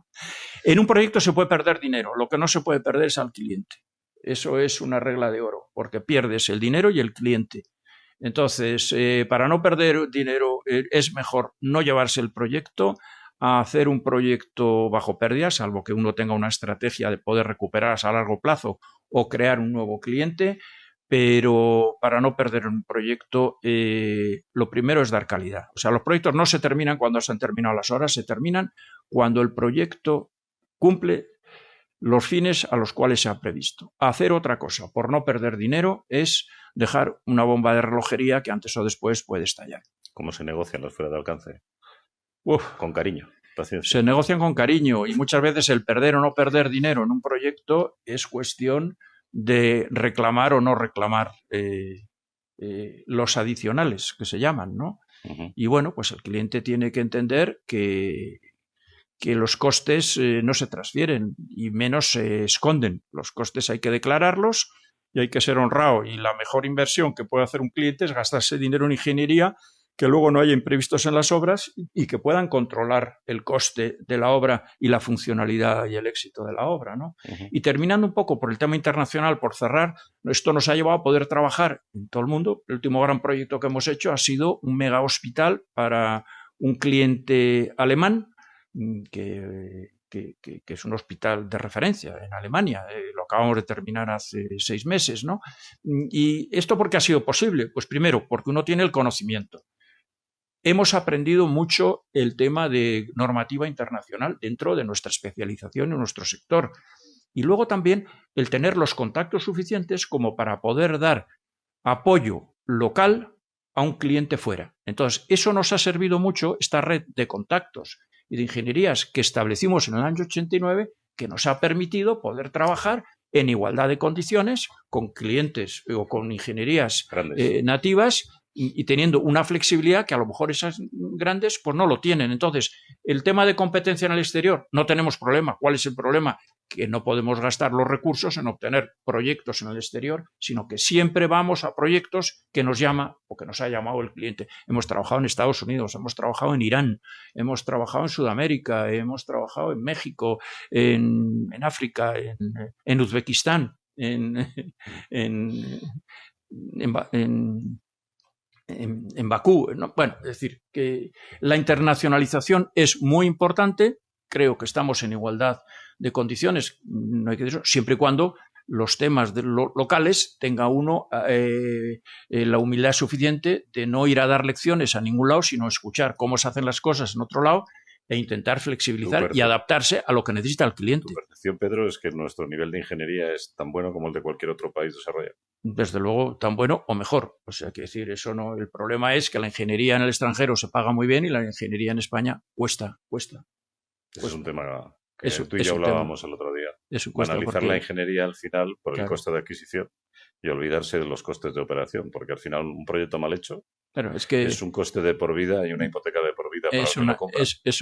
En un proyecto se puede perder dinero, lo que no se puede perder es al cliente. Eso es una regla de oro, porque pierdes el dinero y el cliente. Entonces, para no perder dinero es mejor no llevarse el proyecto, a hacer un proyecto bajo pérdida, salvo que uno tenga una estrategia de poder recuperarlas a largo plazo o crear un nuevo cliente. Pero para no perder un proyecto, lo primero es dar calidad. O sea, los proyectos no se terminan cuando se han terminado las horas, se terminan cuando el proyecto cumple los fines a los cuales se ha previsto. Hacer otra cosa por no perder dinero es dejar una bomba de relojería que antes o después puede estallar. ¿Cómo se negocian los fuera de alcance? Con cariño, paciencia. Se negocian con cariño, y muchas veces el perder o no perder dinero en un proyecto es cuestión de reclamar o no reclamar los adicionales que se llaman, ¿no? Y bueno, pues el cliente tiene que entender que los costes no se transfieren y menos se esconden. Los costes hay que declararlos y hay que ser honrado. Y la mejor inversión que puede hacer un cliente es gastarse dinero en ingeniería, que luego no haya imprevistos en las obras y que puedan controlar el coste de la obra y la funcionalidad y el éxito de la obra, ¿no? Y terminando un poco por el tema internacional, por cerrar, esto nos ha llevado a poder trabajar en todo el mundo. El último gran proyecto que hemos hecho ha sido un mega hospital para un cliente alemán que es un hospital de referencia en Alemania. Lo acabamos de terminar hace 6 meses, ¿no? ¿Y esto por qué ha sido posible? Pues primero, porque uno tiene el conocimiento. Hemos aprendido mucho el tema de normativa internacional dentro de nuestra especialización en nuestro sector. Y luego también el tener los contactos suficientes como para poder dar apoyo local a un cliente fuera. Entonces, eso nos ha servido mucho, esta red de contactos y de ingenierías que establecimos en el año 89, que nos ha permitido poder trabajar en igualdad de condiciones con clientes o con ingenierías nativas y teniendo una flexibilidad que a lo mejor esas grandes pues no lo tienen. Entonces, el tema de competencia en el exterior, no tenemos problema. ¿Cuál es el problema? Que no podemos gastar los recursos en obtener proyectos en el exterior, sino que siempre vamos a proyectos que nos llama o que nos ha llamado el cliente. Hemos trabajado en Estados Unidos, hemos trabajado en Irán, hemos trabajado en Sudamérica, hemos trabajado en México, en África, en Uzbekistán, en Bakú, ¿no? Bueno, es decir, que la internacionalización es muy importante. Creo que estamos en igualdad de condiciones, no hay que decirlo, siempre y cuando los temas locales tenga uno la humildad suficiente de no ir a dar lecciones a ningún lado, sino escuchar cómo se hacen las cosas en otro lado e intentar flexibilizar y adaptarse a lo que necesita el cliente. Tu percepción, Pedro, es que nuestro nivel de ingeniería es tan bueno como el de cualquier otro país desarrollado. Desde luego, tan bueno o mejor. O sea, que decir, eso no. El problema es que la ingeniería en el extranjero se paga muy bien y la ingeniería en España cuesta. Ese es un tema que tú y yo hablábamos el otro día. Analizar la ingeniería al final por el coste de adquisición y olvidarse de los costes de operación, porque al final un proyecto mal hecho es un coste de por vida y una hipoteca de por vida. Es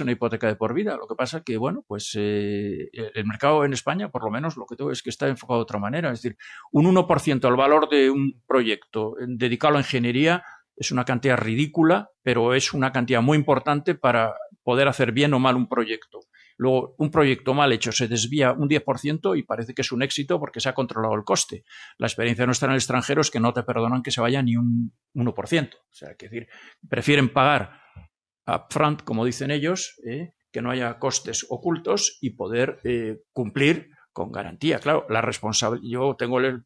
una hipoteca de por vida. Lo que pasa que, bueno, pues el mercado en España, por lo menos, lo que tengo es que está enfocado de otra manera. Es decir, un 1% del valor de un proyecto dedicado a la ingeniería es una cantidad ridícula, pero es una cantidad muy importante para poder hacer bien o mal un proyecto. Luego, un proyecto mal hecho se desvía un 10% y parece que es un éxito porque se ha controlado el coste. La experiencia nuestra en el extranjero es que no te perdonan que se vaya ni un 1%. O sea, que decir, prefieren pagar upfront, como dicen ellos, que no haya costes ocultos y poder cumplir con garantía. Claro, yo tengo la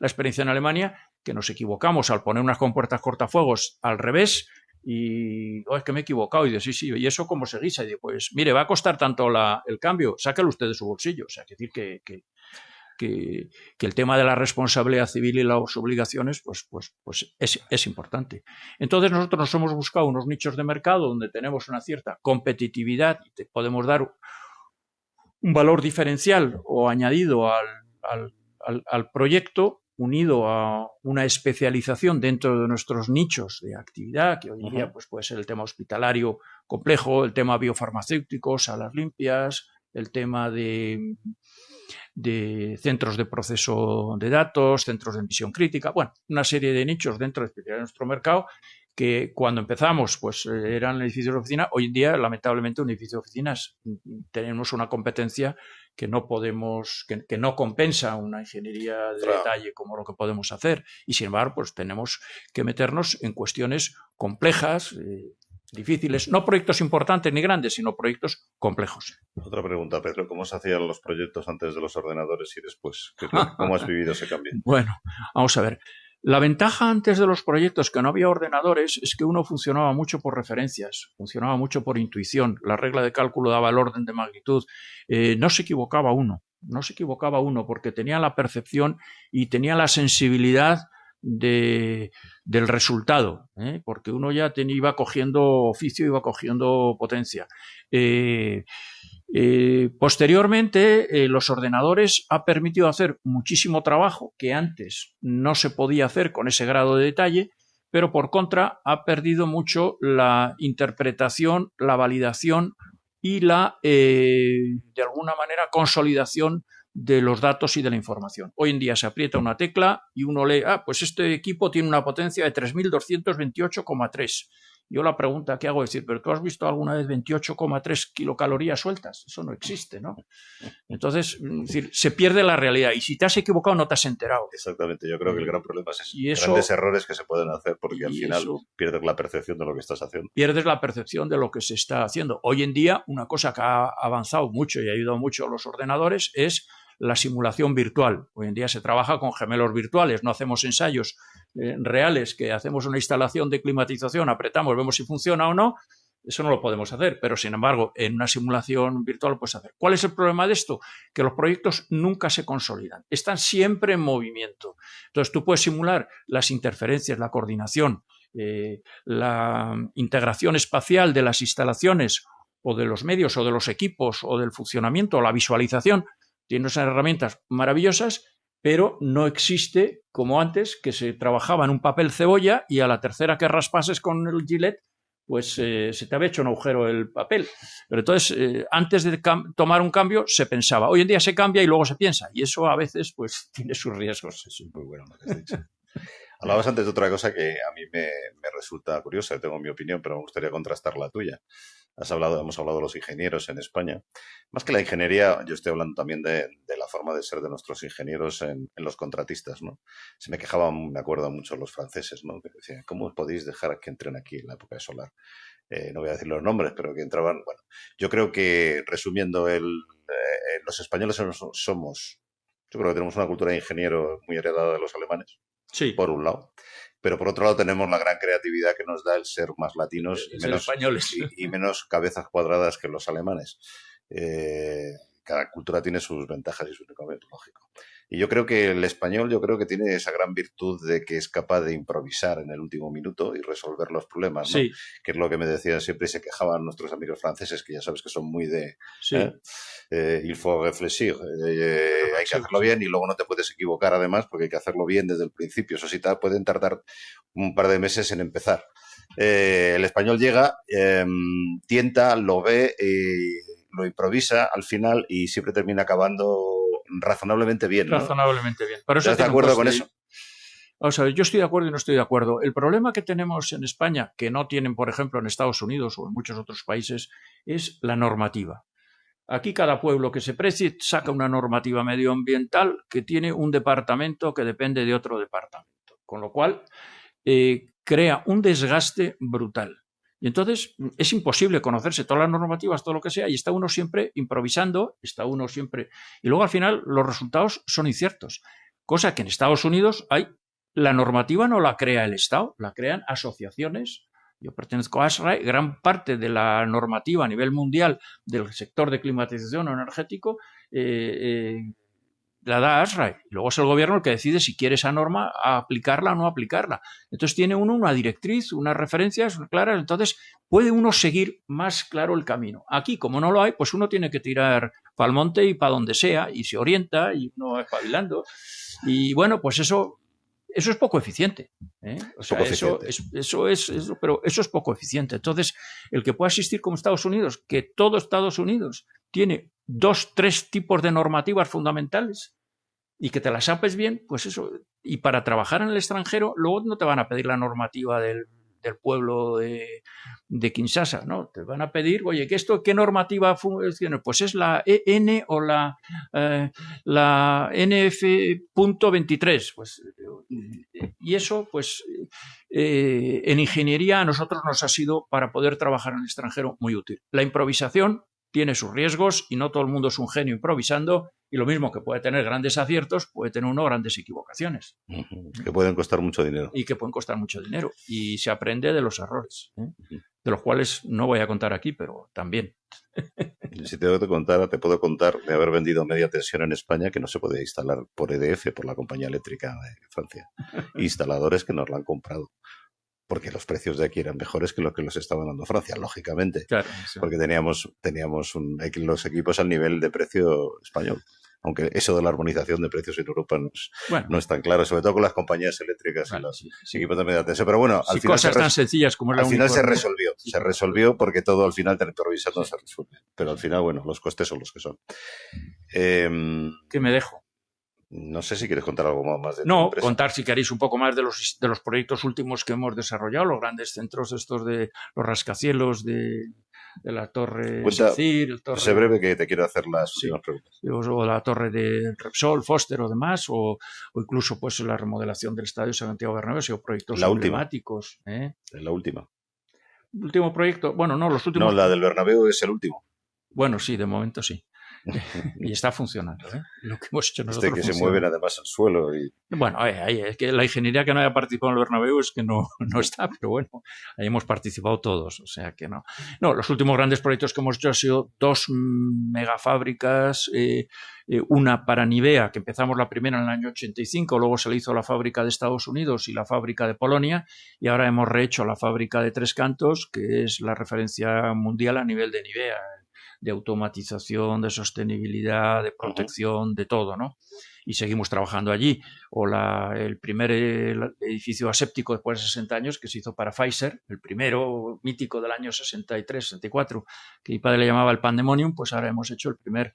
experiencia en Alemania que nos equivocamos al poner unas compuertas cortafuegos al revés y es que me he equivocado. Y dice, sí, ¿y eso cómo se guisa? Y digo, pues mire, va a costar tanto el cambio, sáquelo usted de su bolsillo. O sea, que decir que el tema de la responsabilidad civil y las obligaciones pues es importante. Entonces nosotros nos hemos buscado unos nichos de mercado donde tenemos una cierta competitividad y podemos dar un valor diferencial o añadido al proyecto, unido a una especialización dentro de nuestros nichos de actividad, que hoy en día pues puede ser el tema hospitalario complejo, el tema biofarmacéutico, salas limpias, el tema de centros de proceso de datos, centros de emisión crítica, bueno, una serie de nichos dentro de nuestro mercado que cuando empezamos pues eran edificios de oficina. Hoy en día, lamentablemente, un edificio de oficinas tenemos una competencia que no podemos, que no compensa una ingeniería de detalle como lo que podemos hacer. Y sin embargo, pues tenemos que meternos en cuestiones complejas, difíciles, no proyectos importantes ni grandes, sino proyectos complejos. Otra pregunta, Pedro, ¿cómo se hacían los proyectos antes de los ordenadores y después? ¿Cómo has vivido ese cambio? Bueno, vamos a ver. La ventaja antes de los proyectos, que no había ordenadores, es que uno funcionaba mucho por referencias, funcionaba mucho por intuición. La regla de cálculo daba el orden de magnitud. No se equivocaba uno porque tenía la percepción y tenía la sensibilidad del resultado, porque uno ya iba cogiendo oficio, iba cogiendo potencia. Posteriormente, los ordenadores han permitido hacer muchísimo trabajo que antes no se podía hacer con ese grado de detalle, pero por contra ha perdido mucho la interpretación, la validación y la, de alguna manera, consolidación de los datos y de la información. Hoy en día se aprieta una tecla y uno lee, pues este equipo tiene una potencia de 3.228,3. Yo la pregunta que hago es decir, ¿pero tú has visto alguna vez 28,3 kilocalorías sueltas? Eso no existe, ¿no? Entonces, es decir, se pierde la realidad y si te has equivocado no te has enterado. Exactamente, yo creo que el gran problema es eso, eso, grandes errores que se pueden hacer porque al final pierdes la percepción de lo que estás haciendo. Pierdes la percepción de lo que se está haciendo. Hoy en día, una cosa que ha avanzado mucho y ha ayudado mucho a los ordenadores es la simulación virtual. Hoy en día se trabaja con gemelos virtuales, no hacemos ensayos reales, que hacemos una instalación de climatización, apretamos, vemos si funciona o no. Eso no lo podemos hacer, pero sin embargo, en una simulación virtual lo puedes hacer. ¿Cuál es el problema de esto? Que los proyectos nunca se consolidan, están siempre en movimiento. Entonces tú puedes simular las interferencias, la coordinación, la integración espacial de las instalaciones o de los medios o de los equipos o del funcionamiento o la visualización. Tienes herramientas maravillosas, pero no existe como antes, que se trabajaba en un papel cebolla y a la tercera que raspases con el Gillette, pues se te había hecho un agujero el papel. Pero entonces, antes de tomar un cambio, se pensaba. Hoy en día se cambia y luego se piensa. Y eso a veces pues tiene sus riesgos. Eso es muy bueno lo que has dicho. Hablabas antes de otra cosa que a mí me resulta curiosa, tengo mi opinión, pero me gustaría contrastar la tuya. Hemos hablado de los ingenieros en España. Más que la ingeniería, yo estoy hablando también de la forma de ser de nuestros ingenieros en los contratistas, ¿no? Se me quejaban, me acuerdo mucho, los franceses, ¿no? Que decían, ¿cómo podéis dejar que entren aquí en la época de Solar? No voy a decir los nombres, pero que entraban. Bueno, yo creo que, resumiendo, los españoles somos, yo creo que tenemos una cultura de ingeniero muy heredada de los alemanes, sí, por un lado. Pero por otro lado tenemos la gran creatividad que nos da el ser más latinos y menos españoles y menos cabezas cuadradas que los alemanes. Cada cultura tiene sus ventajas y sus inconvenientes, lógico. Y yo creo que el español, tiene esa gran virtud de que es capaz de improvisar en el último minuto y resolver los problemas, ¿no? Sí. Que es lo que me decían siempre y se quejaban nuestros amigos franceses, que ya sabes que son muy de... Sí. Il faut réfléchir. Hay que hacerlo bien y luego no te puedes equivocar además porque hay que hacerlo bien desde el principio. Eso sí, pueden tardar un par de meses en empezar. El español llega, tienta, lo ve, lo improvisa al final y siempre termina acabando razonablemente bien, ¿no? Razonablemente bien. Pero ¿Estás de acuerdo con eso? Vamos a ver, yo estoy de acuerdo y no estoy de acuerdo. El problema que tenemos en España, que no tienen, por ejemplo, en Estados Unidos o en muchos otros países, es la normativa. Aquí cada pueblo que se precie saca una normativa medioambiental que tiene un departamento que depende de otro departamento, con lo cual crea un desgaste brutal. Y entonces es imposible conocerse todas las normativas, todo lo que sea, y está uno siempre improvisando, y luego al final los resultados son inciertos. Cosa que en Estados Unidos la normativa no la crea el Estado, la crean asociaciones. Yo pertenezco a ASRAE, gran parte de la normativa a nivel mundial del sector de climatización energético la da ASRAE. Luego es el gobierno el que decide si quiere esa norma aplicarla o no aplicarla. Entonces tiene uno una directriz, unas referencias claras, entonces puede uno seguir más claro el camino. Aquí, como no lo hay, pues uno tiene que tirar para el monte y para donde sea y se orienta y uno va espabilando. Y bueno, pues eso es poco eficiente. O sea, pero eso es poco eficiente. Entonces, el que pueda existir como Estados Unidos, que todo Estados Unidos tiene 2, 3 tipos de normativas fundamentales y que te las sapes bien, pues eso. Y para trabajar en el extranjero, luego no te van a pedir la normativa del pueblo de Kinshasa, ¿no? Te van a pedir, oye, ¿qué normativa funciona? Pues es la EN o la NF.23. Pues, y eso, pues, en ingeniería a nosotros nos ha sido, para poder trabajar en el extranjero, muy útil. La improvisación tiene sus riesgos y no todo el mundo es un genio improvisando, y lo mismo que puede tener grandes aciertos, puede tener uno grandes equivocaciones. Que pueden costar mucho dinero. Y que pueden costar mucho dinero. Y se aprende de los errores, de los cuales no voy a contar aquí, pero también. Si te puedo contar de haber vendido media tensión en España que no se podía instalar por EDF, por la compañía eléctrica de Francia. Instaladores que nos la han comprado. porque los precios de aquí eran mejores que lo que los estaba dando Francia, lógicamente, Claro, sí. porque teníamos los equipos al nivel de precio español. Aunque eso de la armonización de precios en Europa no es tan claro, sobre todo con las compañías eléctricas y los equipos de media tensión. Pero bueno, al final cosas tan sencillas como al final se resolvió porque todo al final revisando se resuelve. Pero al final, bueno, los costes son los que son. ¿Qué me dejo? No sé si quieres contar algo más de tu No, empresa. contar si queréis un poco más de los proyectos últimos que hemos desarrollado, los grandes centros estos de los rascacielos de la Torre Sacyr, sé breve que te quiero hacer las últimas preguntas. O la Torre de Repsol, Foster o demás, o incluso pues la remodelación del Estadio Santiago Bernabéu, o proyectos emblemáticos. La última. ¿El último proyecto? Bueno, no, los últimos. No, la del Bernabéu es el último. Bueno, sí, de momento sí. Y está funcionando, ¿eh? Lo que hemos hecho nosotros que funciona. Se mueven además al suelo. Bueno, es que la ingeniería que no haya participado en el Bernabéu es que no está, pero bueno, ahí hemos participado todos, o sea que no. No, los últimos grandes proyectos que hemos hecho han sido 2 megafábricas, una para Nivea, que empezamos la primera en el año 85, luego se le hizo la fábrica de Estados Unidos y la fábrica de Polonia, y ahora hemos rehecho la fábrica de Tres Cantos, que es la referencia mundial a nivel de Nivea, de automatización, de sostenibilidad, de protección, de todo, ¿no? Y seguimos trabajando allí. O el primer edificio aséptico después de 60 años que se hizo para Pfizer, el primero mítico del año 63, 64, que mi padre le llamaba el Pandemonium, pues ahora hemos hecho el primer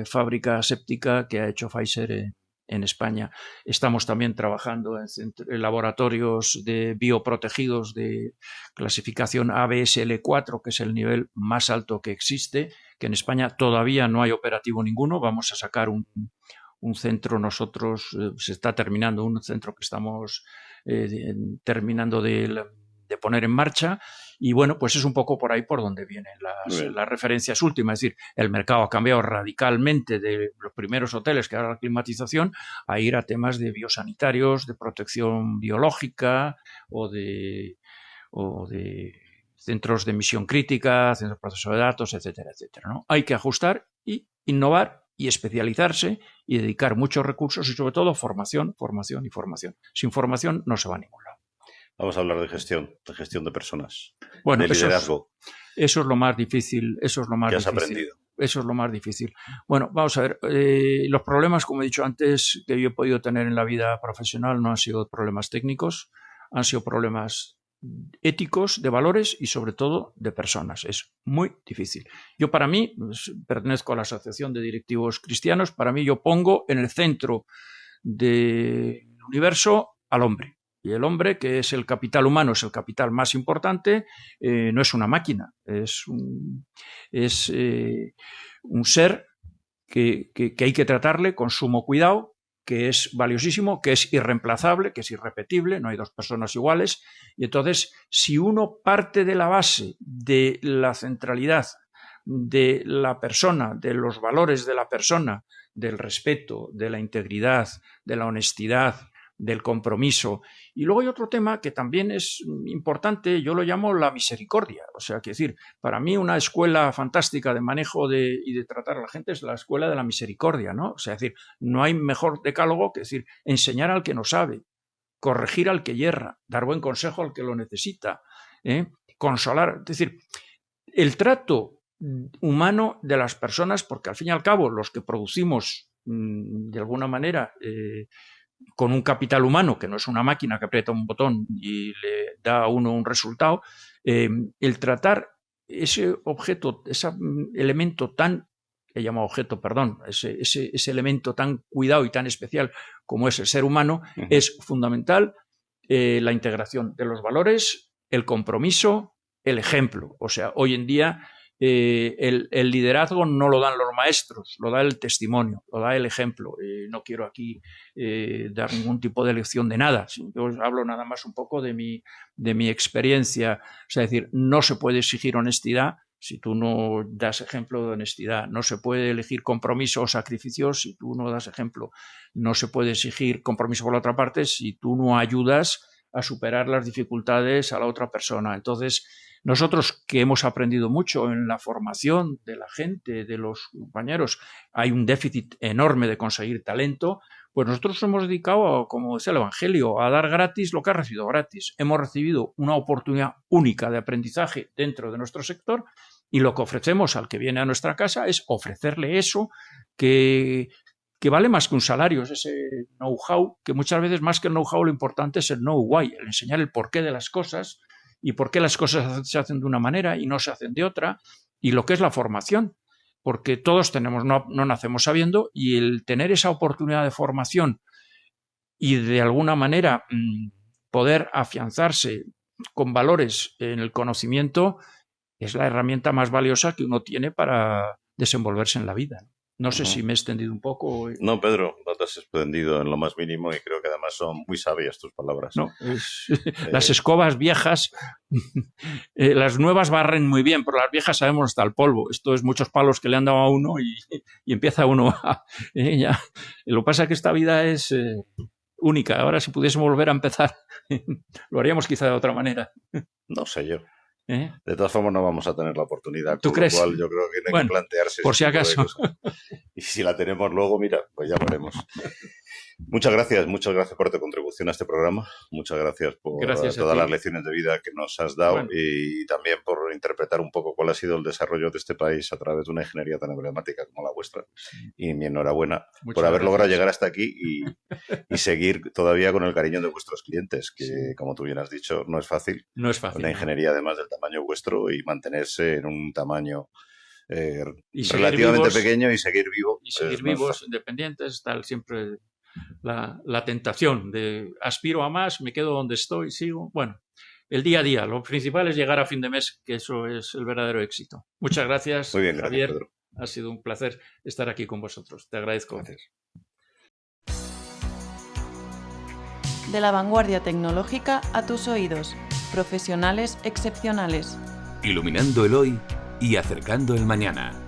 fábrica aséptica que ha hecho Pfizer en España. Estamos también trabajando en laboratorios de bioprotegidos de clasificación ABSL4, que es el nivel más alto que existe, que en España todavía no hay operativo ninguno. Vamos a sacar un centro nosotros, se está terminando un centro que estamos terminando de poner en marcha, y bueno, pues es un poco por ahí por donde vienen las referencias últimas. Es decir, el mercado ha cambiado radicalmente de los primeros hoteles, que era la climatización, a ir a temas de biosanitarios, de protección biológica o de centros de emisión crítica, centros de proceso de datos, etcétera, etcétera, ¿no? Hay que ajustar y innovar y especializarse y dedicar muchos recursos y sobre todo formación, formación y formación. Sin formación no se va a ningún lado. Vamos a hablar de gestión de personas, bueno, de liderazgo. Eso es lo más difícil. Eso es lo más difícil. ¿Qué has aprendido? Eso es lo más difícil. Bueno, vamos a ver. Los problemas, como he dicho antes, que yo he podido tener en la vida profesional no han sido problemas técnicos, han sido problemas éticos, de valores y sobre todo de personas. Es muy difícil. Yo, para mí, pertenezco a la Asociación de Directivos Cristianos, para mí yo pongo en el centro del universo al hombre. Y el hombre, que es el capital humano, es el capital más importante, no es una máquina, es un ser que hay que tratarle con sumo cuidado, que es valiosísimo, que es irreemplazable, que es irrepetible, no hay dos personas iguales. Y entonces, si uno parte de la base de la centralidad de la persona, de los valores de la persona, del respeto, de la integridad, de la honestidad, del compromiso. Y luego hay otro tema que también es importante, yo lo llamo la misericordia. O sea, que decir, para mí una escuela fantástica de manejo y de tratar a la gente es la escuela de la misericordia, ¿no? O sea, decir, no hay mejor decálogo que decir, enseñar al que no sabe, corregir al que yerra, dar buen consejo al que lo necesita, consolar. Es decir, el trato humano de las personas, porque al fin y al cabo los que producimos de alguna manera con un capital humano, que no es una máquina que aprieta un botón y le da a uno un resultado, el tratar ese objeto, ese elemento tan, he llamado objeto, perdón, ese elemento tan cuidado y tan especial como es el ser humano, es fundamental. La integración de los valores, el compromiso, el ejemplo. O sea, hoy en día el liderazgo no lo dan los maestros, lo da el testimonio, lo da el ejemplo. No quiero aquí dar ningún tipo de lección de nada. Yo os hablo nada más un poco de mi experiencia. O sea, es decir, no se puede exigir honestidad si tú no das ejemplo de honestidad. No se puede elegir compromiso o sacrificio si tú no das ejemplo. No se puede exigir compromiso por la otra parte si tú no ayudas a superar las dificultades a la otra persona. Entonces, nosotros, que hemos aprendido mucho en la formación de la gente, de los compañeros, hay un déficit enorme de conseguir talento, Pues nosotros nos hemos dedicado, como decía el Evangelio, a dar gratis lo que ha recibido gratis. Hemos recibido una oportunidad única de aprendizaje dentro de nuestro sector y lo que ofrecemos al que viene a nuestra casa es ofrecerle eso que vale más que un salario, es ese know-how, que muchas veces más que el know-how lo importante es el know-why, el enseñar el porqué de las cosas y por qué las cosas se hacen de una manera y no se hacen de otra, y lo que es la formación, porque todos tenemos, no nacemos sabiendo, y el tener esa oportunidad de formación y de alguna manera poder afianzarse con valores en el conocimiento es la herramienta más valiosa que uno tiene para desenvolverse en la vida. No sé si me he extendido un poco. No, Pedro, no te has extendido en lo más mínimo y creo que además son muy sabias tus palabras. No, las escobas viejas, las nuevas barren muy bien, pero las viejas sabemos dónde está el polvo. Esto es muchos palos que le han dado a uno y empieza uno a... ya. Lo que pasa es que esta vida es única. Ahora, si pudiésemos volver a empezar, lo haríamos quizá de otra manera. No sé yo. De todas formas no vamos a tener la oportunidad. ¿Tú crees? Con lo cual yo creo que hay que plantearse por si acaso. Y si la tenemos luego, mira, pues ya veremos. Muchas gracias por tu contribución a este programa. Muchas gracias por todas las lecciones de vida que nos has dado y también por interpretar un poco cuál ha sido el desarrollo de este país a través de una ingeniería tan emblemática como la vuestra. Y mi enhorabuena por haber logrado llegar hasta aquí y seguir todavía con el cariño de vuestros clientes, que como tú bien has dicho, no es fácil. No es fácil. Una ingeniería además del tamaño vuestro y mantenerse en un tamaño relativamente pequeño y seguir vivo. Y seguir vivos, independientes, tal, siempre la tentación de aspiro a más, me quedo donde estoy, sigo. Bueno, el día a día, lo principal es llegar a fin de mes, que eso es el verdadero éxito. Muchas gracias. Muy bien, gracias, Javier. Pedro. Ha sido un placer estar aquí con vosotros. Te agradezco. Gracias. De la vanguardia tecnológica a tus oídos. Profesionales excepcionales. Iluminando el hoy y acercando el mañana.